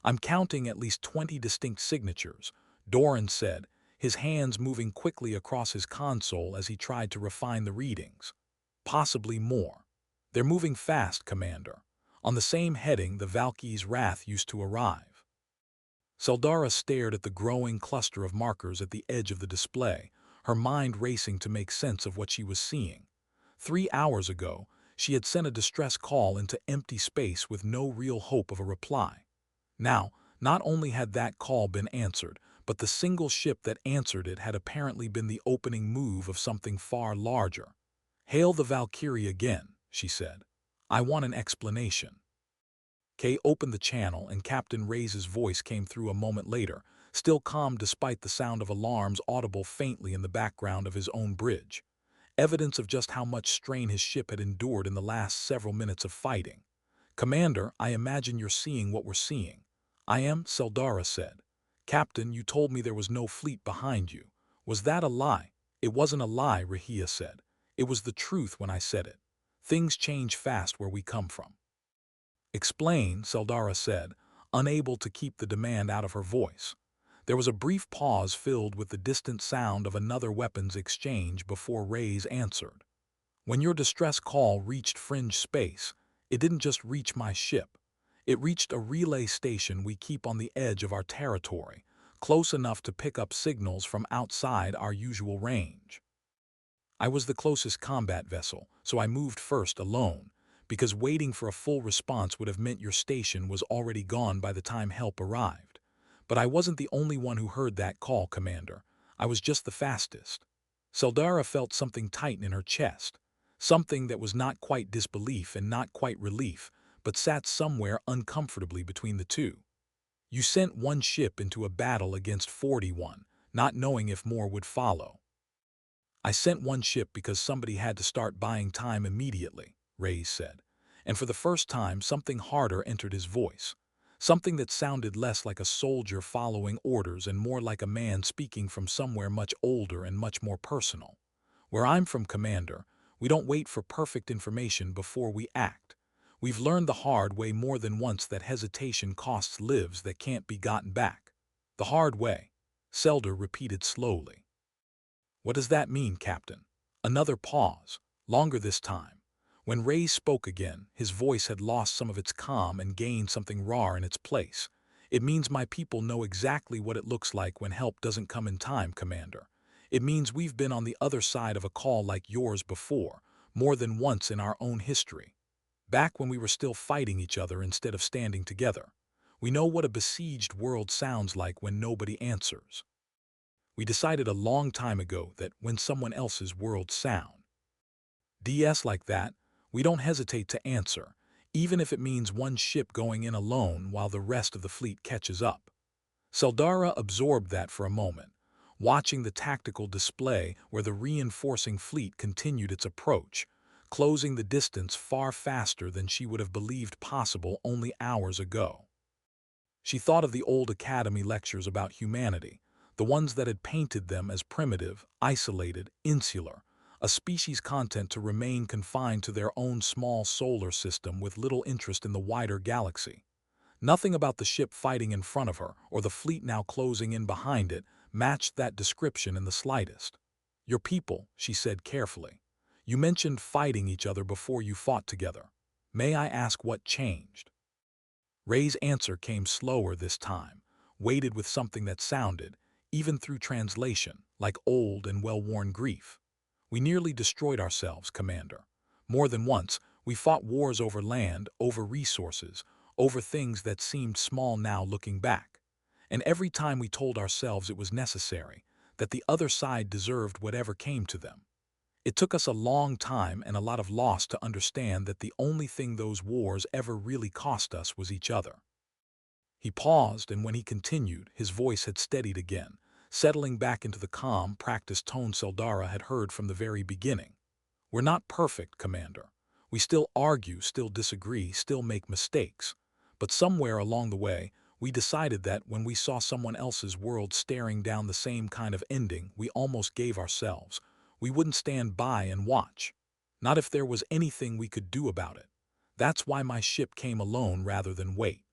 "I'm counting at least 20 distinct signatures," Doran said, his hands moving quickly across his console as he tried to refine the readings. "Possibly more. They're moving fast, Commander. On the same heading the Valkyrie's wrath used to arrive." Seldara stared at the growing cluster of markers at the edge of the display, her mind racing to make sense of what she was seeing. 3 hours ago, she had sent a distress call into empty space with no real hope of a reply. Now, not only had that call been answered, but the single ship that answered it had apparently been the opening move of something far larger. "Hail the Valkyrie again," she said. "I want an explanation." Kay opened the channel and Captain Ray's voice came through a moment later, still calm despite the sound of alarms audible faintly in the background of his own bridge. Evidence of just how much strain his ship had endured in the last several minutes of fighting. "Commander, I imagine you're seeing what we're seeing." "I am," Seldara said. "Captain, you told me there was no fleet behind you. Was that a lie?" "It wasn't a lie," Rahia said. "It was the truth when I said it. Things change fast where we come from." "Explain," Seldara said, unable to keep the demand out of her voice. There was a brief pause filled with the distant sound of another weapons exchange before Ray's answered. "When your distress call reached fringe space, it didn't just reach my ship. It reached a relay station we keep on the edge of our territory, close enough to pick up signals from outside our usual range. I was the closest combat vessel, so I moved first alone, because waiting for a full response would have meant your station was already gone by the time help arrived. But I wasn't the only one who heard that call, Commander. I was just the fastest." Seldara felt something tighten in her chest, something that was not quite disbelief and not quite relief, but sat somewhere uncomfortably between the two. "You sent one ship into a battle against 41, not knowing if more would follow." "I sent one ship because somebody had to start buying time immediately," Ray said, and for the first time something harder entered his voice, something that sounded less like a soldier following orders and more like a man speaking from somewhere much older and much more personal. "Where I'm from, Commander, we don't wait for perfect information before we act. We've learned the hard way more than once that hesitation costs lives that can't be gotten back." "The hard way," Selder repeated slowly. "What does that mean, Captain?" Another pause, longer this time. When Ray spoke again, his voice had lost some of its calm and gained something raw in its place. "It means my people know exactly what it looks like when help doesn't come in time, Commander. It means we've been on the other side of a call like yours before, more than once in our own history. Back when we were still fighting each other instead of standing together. We know what a besieged world sounds like when nobody answers. We decided a long time ago that when someone else's world sound DS like that, we don't hesitate to answer, even if it means one ship going in alone while the rest of the fleet catches up." Seldara absorbed that for a moment, watching the tactical display where the reinforcing fleet continued its approach, closing the distance far faster than she would have believed possible only hours ago. She thought of the old academy lectures about humanity, the ones that had painted them as primitive, isolated, insular, a species content to remain confined to their own small solar system with little interest in the wider galaxy. Nothing about the ship fighting in front of her or the fleet now closing in behind it matched that description in the slightest. "Your people," she said carefully. "You mentioned fighting each other before you fought together. May I ask what changed?" Ray's answer came slower this time, weighted with something that sounded, even through translation, like old and well-worn grief. "We nearly destroyed ourselves, Commander. More than once, we fought wars over land, over resources, over things that seemed small now looking back. And every time we told ourselves it was necessary, that the other side deserved whatever came to them. It took us a long time and a lot of loss to understand that the only thing those wars ever really cost us was each other." He paused, and when he continued, his voice had steadied again, settling back into the calm, practiced tone Seldara had heard from the very beginning. "We're not perfect, Commander. We still argue, still disagree, still make mistakes. But somewhere along the way, we decided that when we saw someone else's world staring down the same kind of ending we almost gave ourselves, we wouldn't stand by and watch. Not if there was anything we could do about it. That's why my ship came alone rather than wait.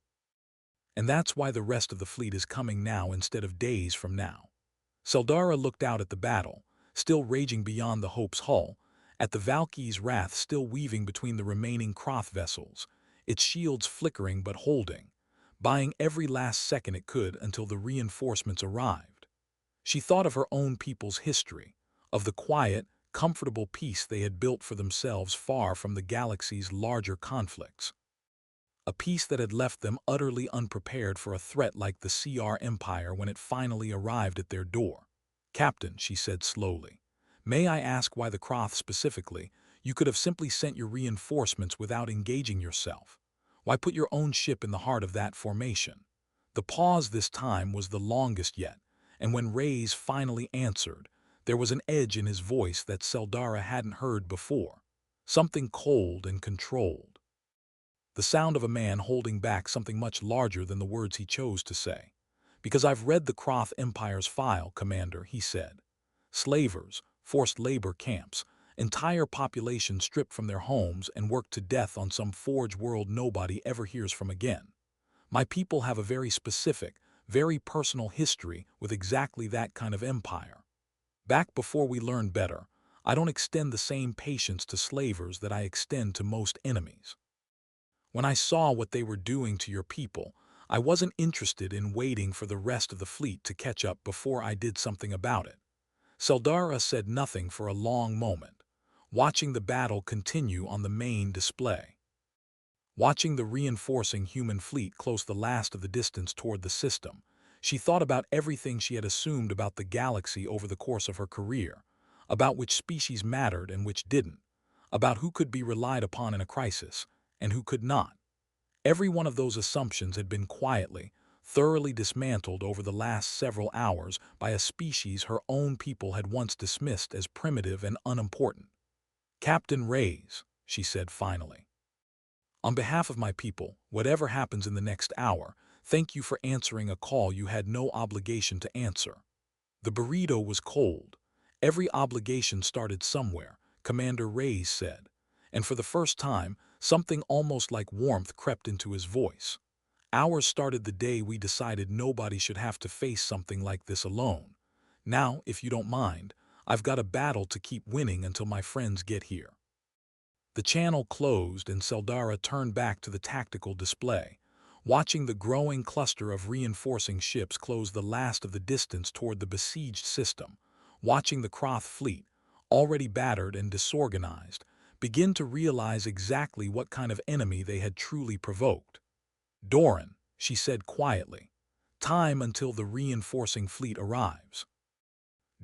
And that's why the rest of the fleet is coming now instead of days from now." Seldara looked out at the battle, still raging beyond the Hope's hull, at the Valkyrie's wrath still weaving between the remaining Kroth vessels, its shields flickering but holding, buying every last second it could until the reinforcements arrived. She thought of her own people's history, of the quiet, comfortable peace they had built for themselves far from the galaxy's larger conflicts. a peace that had left them utterly unprepared for a threat like the CR Empire when it finally arrived at their door. "Captain," she said slowly, "may I ask why the Croth specifically? You could have simply sent your reinforcements without engaging yourself. Why put your own ship in the heart of that formation?" The pause this time was the longest yet, and when Reyes finally answered, there was an edge in his voice that Seldara hadn't heard before, something cold and controlled. The sound of a man holding back something much larger than the words he chose to say. "Because I've read the Croth Empire's file, Commander," he said. "Slavers, forced labor camps, entire populations stripped from their homes and worked to death on some forge world nobody ever hears from again. My people have a very specific, very personal history with exactly that kind of empire. Back before we learn better, I don't extend the same patience to slavers that I extend to most enemies. When I saw what they were doing to your people, I wasn't interested in waiting for the rest of the fleet to catch up before I did something about it." Seldara said nothing for a long moment, watching the battle continue on the main display. Watching the reinforcing human fleet close the last of the distance toward the system, she thought about everything she had assumed about the galaxy over the course of her career, about which species mattered and which didn't, about who could be relied upon in a crisis and who could not. Every one of those assumptions had been quietly, thoroughly dismantled over the last several hours by a species her own people had once dismissed as primitive and unimportant. "Captain Reyes," she said finally, "on behalf of my people, whatever happens in the next hour, thank you for answering a call you had no obligation to answer." The burrito was cold. "Every obligation started somewhere," Commander Reyes said, and for the first time, something almost like warmth crept into his voice. "Ours started the day we decided nobody should have to face something like this alone. Now, if you don't mind, I've got a battle to keep winning until my friends get here." The channel closed and Seldara turned back to the tactical display, watching the growing cluster of reinforcing ships close the last of the distance toward the besieged system, watching the Croth fleet, already battered and disorganized, begin to realize exactly what kind of enemy they had truly provoked. "Doran," she said quietly, "time until the reinforcing fleet arrives."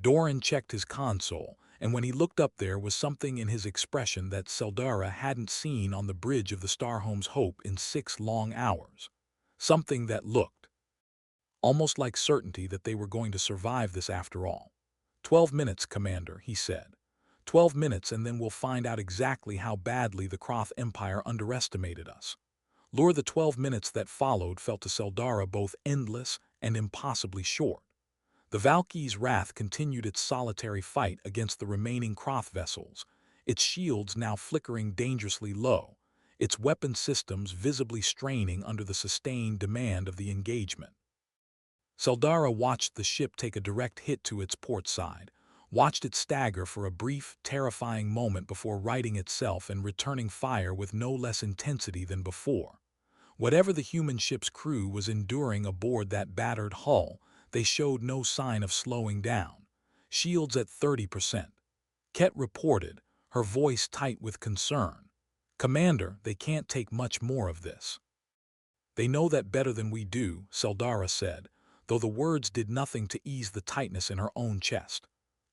Doran checked his console, and when he looked up there was something in his expression that Seldara hadn't seen on the bridge of the Starhome's Hope in 6 long hours. Something that looked almost like certainty that they were going to survive this after all. "12 minutes, Commander," he said. 12 minutes and then we'll find out exactly how badly the Croth Empire underestimated us." The 12 minutes that followed felt to Seldara both endless and impossibly short. The Valky's wrath continued its solitary fight against the remaining Croth vessels, its shields now flickering dangerously low, its weapon systems visibly straining under the sustained demand of the engagement. Seldara watched the ship take a direct hit to its port side, watched it stagger for a brief, terrifying moment before righting itself and returning fire with no less intensity than before. Whatever the human ship's crew was enduring aboard that battered hull, they showed no sign of slowing down. "Shields at 30%. Ket reported, her voice tight with concern. "Commander, they can't take much more of this." "They know that better than we do," Seldara said, though the words did nothing to ease the tightness in her own chest.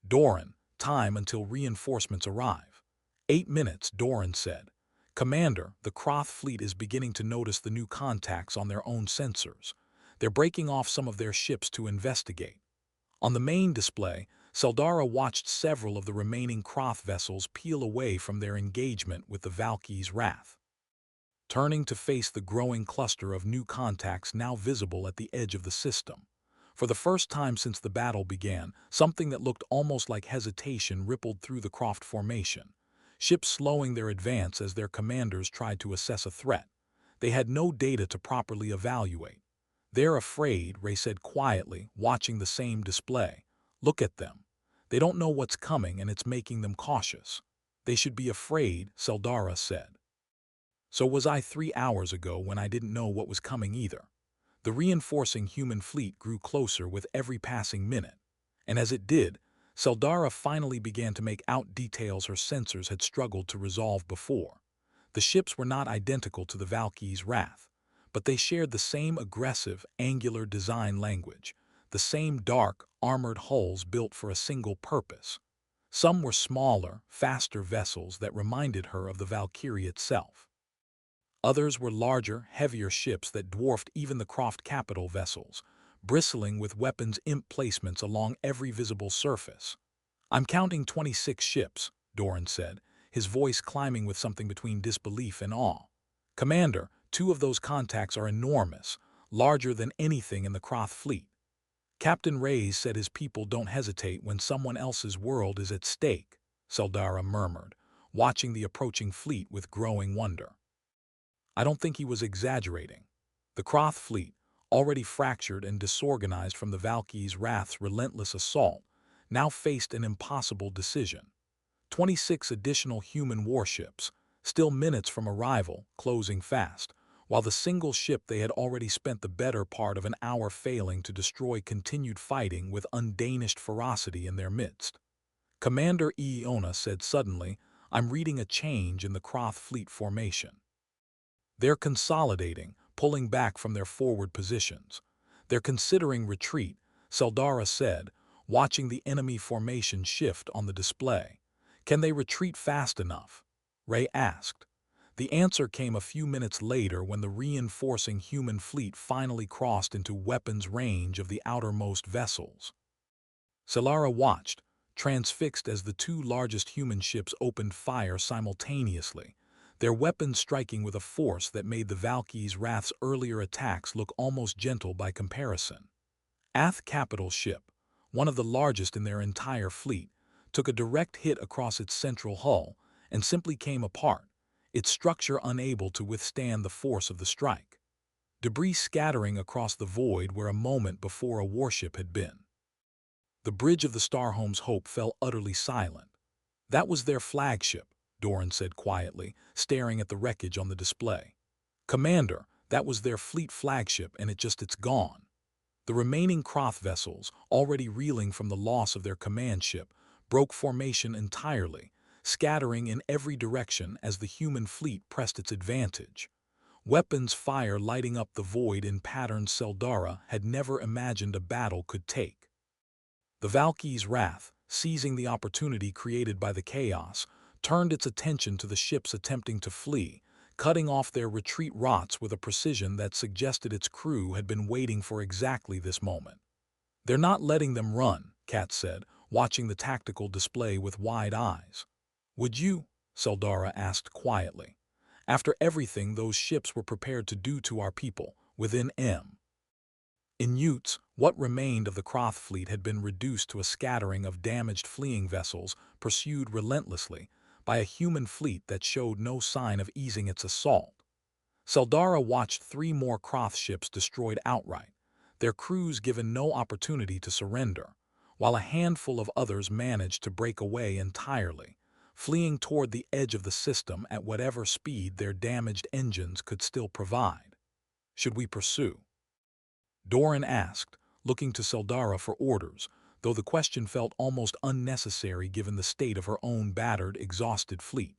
"Doran, time until reinforcements arrive." 8 minutes, Doran said. "Commander, the Croth fleet is beginning to notice the new contacts on their own sensors. They're breaking off some of their ships to investigate." On the main display, Seldara watched several of the remaining Croth vessels peel away from their engagement with the Valky's wrath, turning to face the growing cluster of new contacts now visible at the edge of the system. For the first time since the battle began, something that looked almost like hesitation rippled through the Croft formation, ships slowing their advance as their commanders tried to assess a threat. They had no data to properly evaluate. "They're afraid," Ray said quietly, watching the same display. "Look at them. They don't know what's coming and it's making them cautious." "They should be afraid," Seldara said. "So was I 3 hours ago when I didn't know what was coming either." The reinforcing human fleet grew closer with every passing minute, and as it did, Seldara finally began to make out details her sensors had struggled to resolve before. The ships were not identical to the Valkyrie's Wrath, but they shared the same aggressive, angular design language, the same dark, armored hulls built for a single purpose. Some were smaller, faster vessels that reminded her of the Valkyrie itself. Others were larger, heavier ships that dwarfed even the Croft capital vessels, bristling with weapons imp placements along every visible surface. "I'm counting 26 ships," Doran said, his voice climbing with something between disbelief and awe. "Commander, 2 of those contacts are enormous, larger than anything in the Croth fleet." "Captain Reyes said his people don't hesitate when someone else's world is at stake," Seldara murmured, watching the approaching fleet with growing wonder. I don't think he was exaggerating. The Croth fleet, already fractured and disorganized from the Valkyrie's Wrath's relentless assault, now faced an impossible decision. 26 additional human warships, still minutes from arrival, closing fast, while the single ship they had already spent the better part of an hour failing to destroy continued fighting with undiminished ferocity in their midst. Commander Iona said suddenly, "I'm reading a change in the Croth fleet formation. They're consolidating, pulling back from their forward positions. They're considering retreat," Seldara said, watching the enemy formation shift on the display. "Can they retreat fast enough?" Ray asked. The answer came a few minutes later when the reinforcing human fleet finally crossed into weapons range of the outermost vessels. Selara watched, transfixed as the 2 largest human ships opened fire simultaneously, their weapons striking with a force that made the Valkyrie's Wrath's earlier attacks look almost gentle by comparison. Ath Capital ship, one of the largest in their entire fleet, took a direct hit across its central hull and simply came apart, its structure unable to withstand the force of the strike. Debris scattering across the void where a moment before a warship had been. The bridge of the Starhome's Hope fell utterly silent. "That was their flagship," Doran said quietly, staring at the wreckage on the display. "Commander, that was their fleet flagship and it's gone." The remaining Croth vessels, already reeling from the loss of their command ship, broke formation entirely, scattering in every direction as the human fleet pressed its advantage. Weapons fire lighting up the void in patterns Seldara had never imagined a battle could take. The Valkyrie's Wrath, seizing the opportunity created by the chaos, turned its attention to the ships attempting to flee, cutting off their retreat routes with a precision that suggested its crew had been waiting for exactly this moment. "They're not letting them run," Kat said, watching the tactical display with wide eyes. "Would you?" Seldara asked quietly. "After everything those ships were prepared to do to our people, within M." In Utes, what remained of the Croth fleet had been reduced to a scattering of damaged fleeing vessels pursued relentlessly by a human fleet that showed no sign of easing its assault. Seldara watched 3 more Croth ships destroyed outright, their crews given no opportunity to surrender, while a handful of others managed to break away entirely, fleeing toward the edge of the system at whatever speed their damaged engines could still provide. "Should we pursue?" Doran asked, looking to Seldara for orders, though the question felt almost unnecessary given the state of her own battered, exhausted fleet.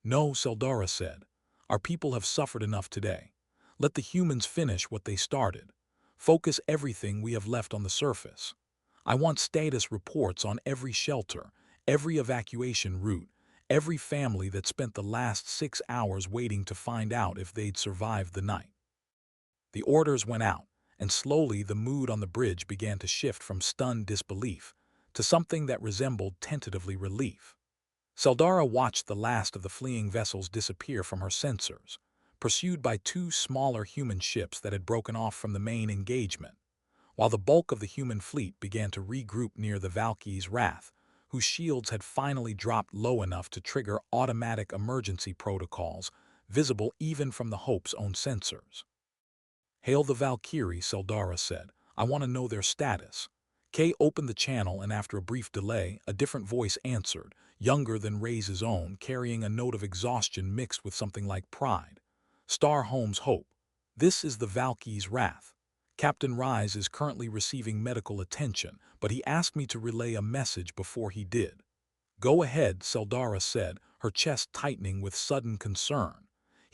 "No," Seldara said. "Our people have suffered enough today. Let the humans finish what they started. Focus everything we have left on the surface. I want status reports on every shelter, every evacuation route, every family that spent the last 6 hours waiting to find out if they'd survived the night." The orders went out, and slowly the mood on the bridge began to shift from stunned disbelief to something that resembled tentatively relief. Seldara watched the last of the fleeing vessels disappear from her sensors, pursued by 2 smaller human ships that had broken off from the main engagement, while the bulk of the human fleet began to regroup near the Valkyrie's Wrath, whose shields had finally dropped low enough to trigger automatic emergency protocols visible even from the Hope's own sensors. "Hail the Valkyrie," Seldara said. "I want to know their status." Kay opened the channel and after a brief delay, a different voice answered, younger than Reyes' own, carrying a note of exhaustion mixed with something like pride. "Starhome's Hope. This is the Valkyrie's Wrath. Captain Reyes is currently receiving medical attention, but he asked me to relay a message before he did." "Go ahead," Seldara said, her chest tightening with sudden concern.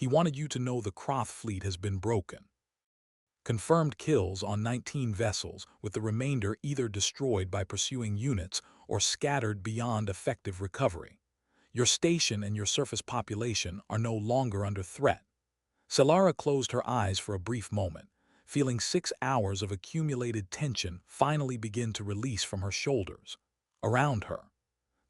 He wanted you to know the Kroth fleet has been broken. Confirmed kills on 19 vessels, with the remainder either destroyed by pursuing units or scattered beyond effective recovery. Your station and your surface population are no longer under threat. Solara closed her eyes for a brief moment, feeling 6 hours of accumulated tension finally begin to release from her shoulders. Around her,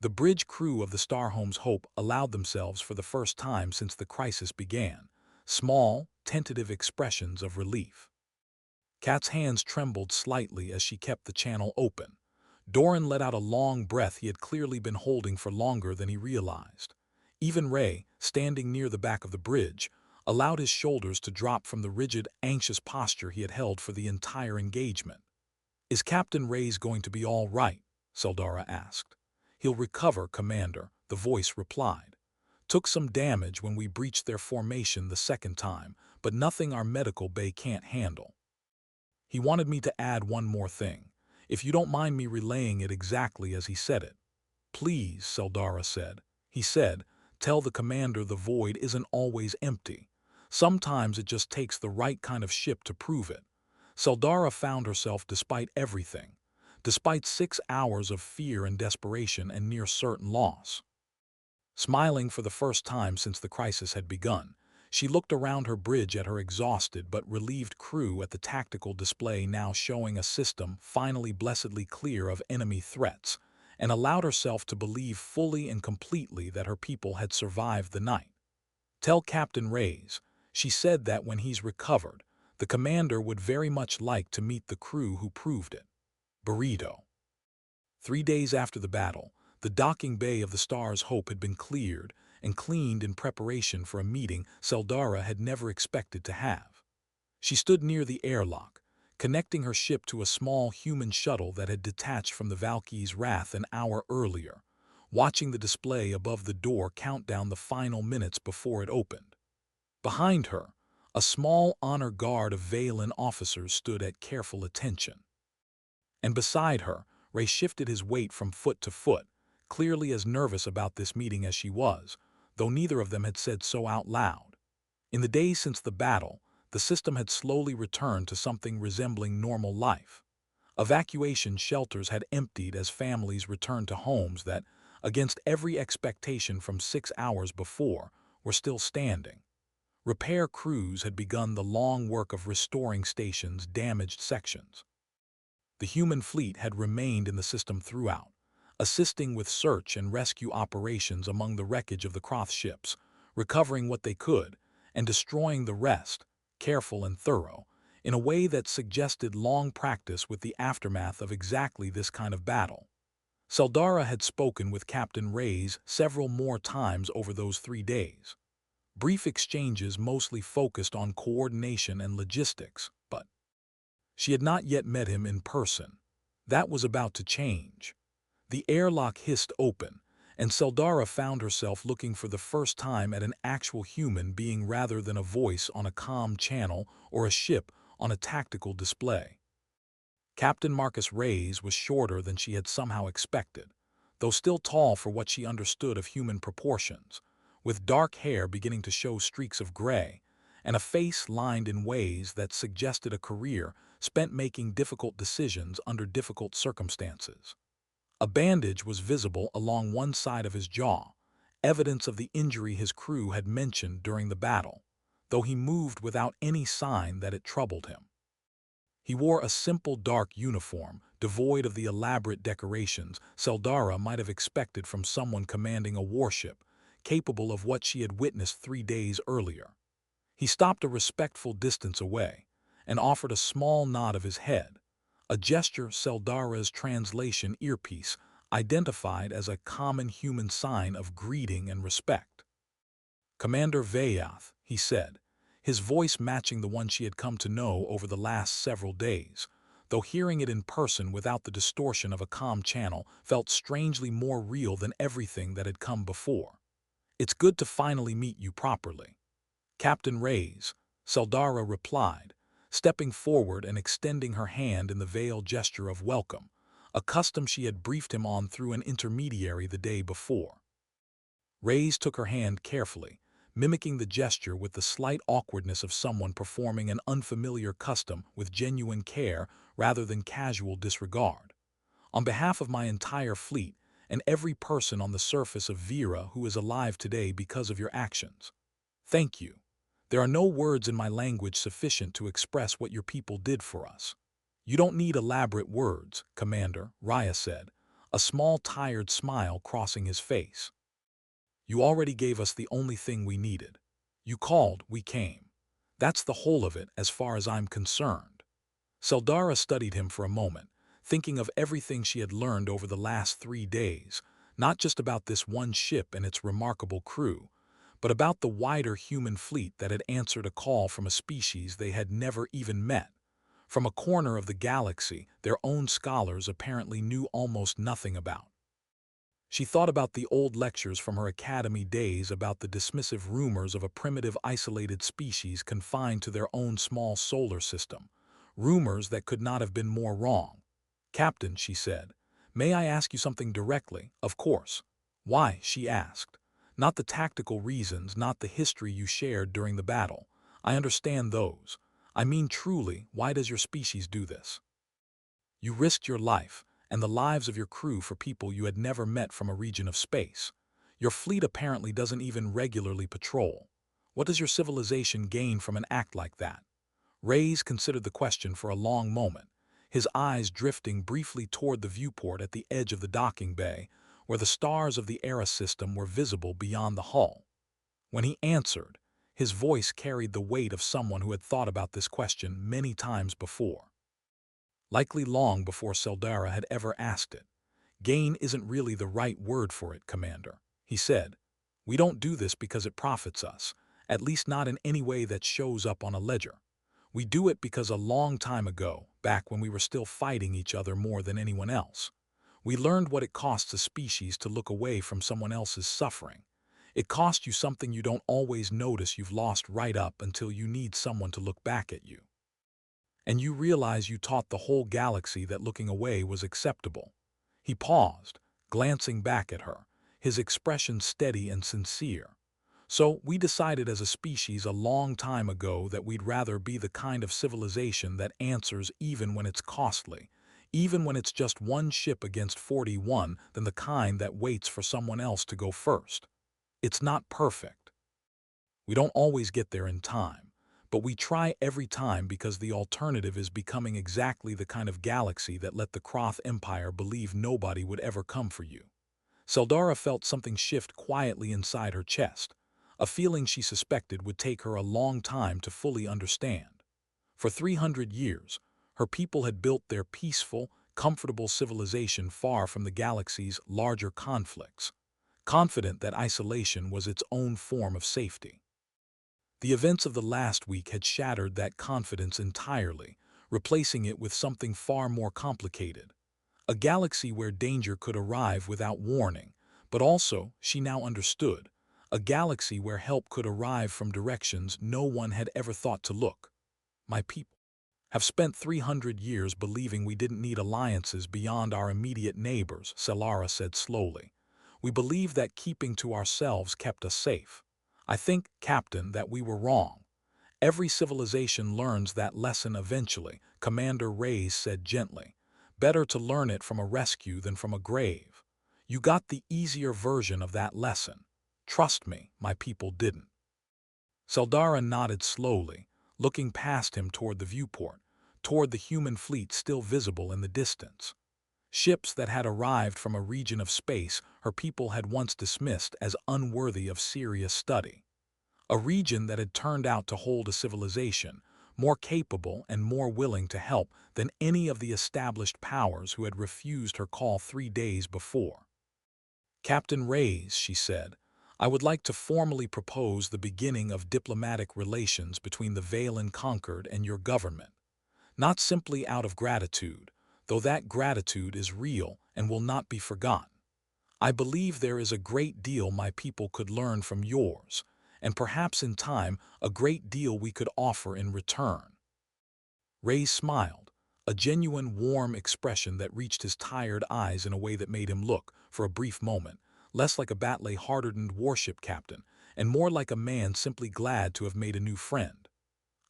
the bridge crew of the Starhome's Hope allowed themselves for the first time since the crisis began, small, tentative expressions of relief. Kat's hands trembled slightly as she kept the channel open. Doran let out a long breath he had clearly been holding for longer than he realized. Even Ray, standing near the back of the bridge, allowed his shoulders to drop from the rigid, anxious posture he had held for the entire engagement. "Is Captain Ray's going to be all right?" Seldara asked. "He'll recover, Commander," the voice replied. "Took some damage when we breached their formation the second time, but nothing our medical bay can't handle." He wanted me to add one more thing, if you don't mind me relaying it exactly as he said it. "Please," Seldara said. He said, "Tell the commander the void isn't always empty. Sometimes it just takes the right kind of ship to prove it." Seldara found herself despite everything, despite 6 hours of fear and desperation and near certain loss. Smiling for the first time since the crisis had begun, she looked around her bridge at her exhausted but relieved crew at the tactical display now showing a system finally blessedly clear of enemy threats, and allowed herself to believe fully and completely that her people had survived the night. "Tell Captain Reyes," she said, "that when he's recovered, the commander would very much like to meet the crew who proved it." Burrito. 3 days after the battle, the docking bay of the Star's Hope had been cleared and cleaned in preparation for a meeting Seldara had never expected to have. She stood near the airlock, connecting her ship to a small human shuttle that had detached from the Valkyrie's Wrath an hour earlier, watching the display above the door count down the final minutes before it opened. Behind her, a small honor guard of Valen officers stood at careful attention. And beside her, Ray shifted his weight from foot to foot, clearly as nervous about this meeting as she was, though neither of them had said so out loud. In the days since the battle, the system had slowly returned to something resembling normal life. Evacuation shelters had emptied as families returned to homes that, against every expectation from 6 hours before, were still standing. Repair crews had begun the long work of restoring stations' damaged sections. The human fleet had remained in the system throughout, assisting with search and rescue operations among the wreckage of the Kroth ships, recovering what they could, and destroying the rest, careful and thorough, in a way that suggested long practice with the aftermath of exactly this kind of battle. Seldara had spoken with Captain Reyes several more times over those 3 days. Brief exchanges mostly focused on coordination and logistics, but she had not yet met him in person. That was about to change. The airlock hissed open, and Seldara found herself looking for the first time at an actual human being rather than a voice on a comm channel or a ship on a tactical display. Captain Marcus Reyes was shorter than she had somehow expected, though still tall for what she understood of human proportions, with dark hair beginning to show streaks of gray, and a face lined in ways that suggested a career spent making difficult decisions under difficult circumstances. A bandage was visible along one side of his jaw, evidence of the injury his crew had mentioned during the battle, though he moved without any sign that it troubled him. He wore a simple dark uniform, devoid of the elaborate decorations Seldara might have expected from someone commanding a warship, capable of what she had witnessed 3 days earlier. He stopped a respectful distance away and offered a small nod of his head, a gesture Seldara's translation earpiece identified as a common human sign of greeting and respect. "Commander Vayath," he said, his voice matching the one she had come to know over the last several days, though hearing it in person without the distortion of a comm channel felt strangely more real than everything that had come before. "It's good to finally meet you properly." "Captain Reyes," Seldara replied, stepping forward and extending her hand in the veiled gesture of welcome, a custom she had briefed him on through an intermediary the day before. Reyes took her hand carefully, mimicking the gesture with the slight awkwardness of someone performing an unfamiliar custom with genuine care rather than casual disregard. On behalf of my entire fleet and every person on the surface of Vera who is alive today because of your actions, thank you. There are no words in my language sufficient to express what your people did for us. You don't need elaborate words, Commander, Raya said, a small tired smile crossing his face. You already gave us the only thing we needed. You called, we came. That's the whole of it as far as I'm concerned. Seldara studied him for a moment, thinking of everything she had learned over the last 3 days, not just about this one ship and its remarkable crew, but about the wider human fleet that had answered a call from a species they had never even met. From a corner of the galaxy their own scholars apparently knew almost nothing about. She thought about the old lectures from her academy days about the dismissive rumors of a primitive isolated species confined to their own small solar system, rumors that could not have been more wrong. Captain, she said, may I ask you something directly? Of course. Why? She asked. Not the tactical reasons, not the history you shared during the battle. I understand those. I mean truly, why does your species do this? You risked your life and the lives of your crew for people you had never met from a region of space. Your fleet apparently doesn't even regularly patrol. What does your civilization gain from an act like that? Reyes considered the question for a long moment, his eyes drifting briefly toward the viewport at the edge of the docking bay, where the stars of the Era system were visible beyond the hull. When he answered, his voice carried the weight of someone who had thought about this question many times before. Likely long before Seldara had ever asked it. Gain isn't really the right word for it, Commander, he said. We don't do this because it profits us, at least not in any way that shows up on a ledger. We do it because a long time ago, back when we were still fighting each other more than anyone else, we learned what it costs a species to look away from someone else's suffering. It costs you something you don't always notice you've lost right up until you need someone to look back at you. And you realize you taught the whole galaxy that looking away was acceptable. He paused, glancing back at her, his expression steady and sincere. So we decided as a species a long time ago that we'd rather be the kind of civilization that answers even when it's costly, even when it's just one ship against 41, than the kind that waits for someone else to go first. It's not perfect. We don't always get there in time, but we try every time because the alternative is becoming exactly the kind of galaxy that let the Kroth Empire believe nobody would ever come for you. Seldara felt something shift quietly inside her chest, a feeling she suspected would take her a long time to fully understand. For 300 years, her people had built their peaceful, comfortable civilization far from the galaxy's larger conflicts, confident that isolation was its own form of safety. The events of the last week had shattered that confidence entirely, replacing it with something far more complicated. A galaxy where danger could arrive without warning, but also, she now understood, a galaxy where help could arrive from directions no one had ever thought to look. My people have spent 300 years believing we didn't need alliances beyond our immediate neighbors, Selara said slowly. We believed that keeping to ourselves kept us safe. I think, Captain, that we were wrong. Every civilization learns that lesson eventually, Commander Reyes said gently. Better to learn it from a rescue than from a grave. You got the easier version of that lesson. Trust me, my people didn't. Seldara nodded slowly, looking past him toward the viewport, toward the human fleet still visible in the distance. Ships that had arrived from a region of space her people had once dismissed as unworthy of serious study. A region that had turned out to hold a civilization more capable and more willing to help than any of the established powers who had refused her call 3 days before. Captain Reyes, she said, I would like to formally propose the beginning of diplomatic relations between the Valen Conquered and your government. Not simply out of gratitude, though that gratitude is real and will not be forgotten. I believe there is a great deal my people could learn from yours, and perhaps in time a great deal we could offer in return. Ray smiled, a genuine warm expression that reached his tired eyes in a way that made him look, for a brief moment, less like a battle-hardened warship captain and more like a man simply glad to have made a new friend.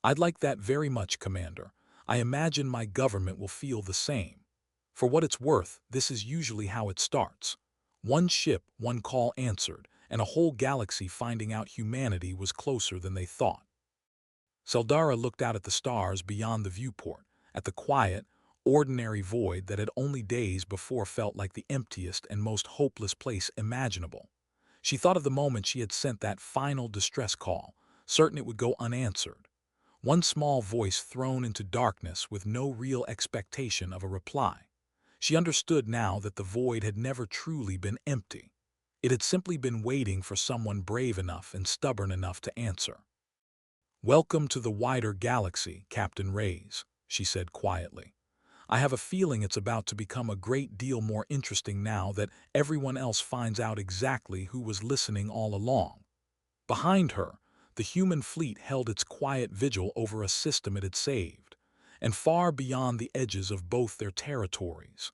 "I'd like that very much, Commander. I imagine my government will feel the same." For what it's worth, this is usually how it starts. One ship, one call answered, and a whole galaxy finding out humanity was closer than they thought. Seldara looked out at the stars beyond the viewport, at the quiet, ordinary void that had only days before felt like the emptiest and most hopeless place imaginable. She thought of the moment she had sent that final distress call, certain it would go unanswered. One small voice thrown into darkness with no real expectation of a reply. She understood now that the void had never truly been empty. It had simply been waiting for someone brave enough and stubborn enough to answer. "Welcome to the wider galaxy, Captain Reyes," she said quietly. "I have a feeling it's about to become a great deal more interesting now that everyone else finds out exactly who was listening all along." Behind her, the human fleet held its quiet vigil over a system it had saved, and far beyond the edges of both their territories,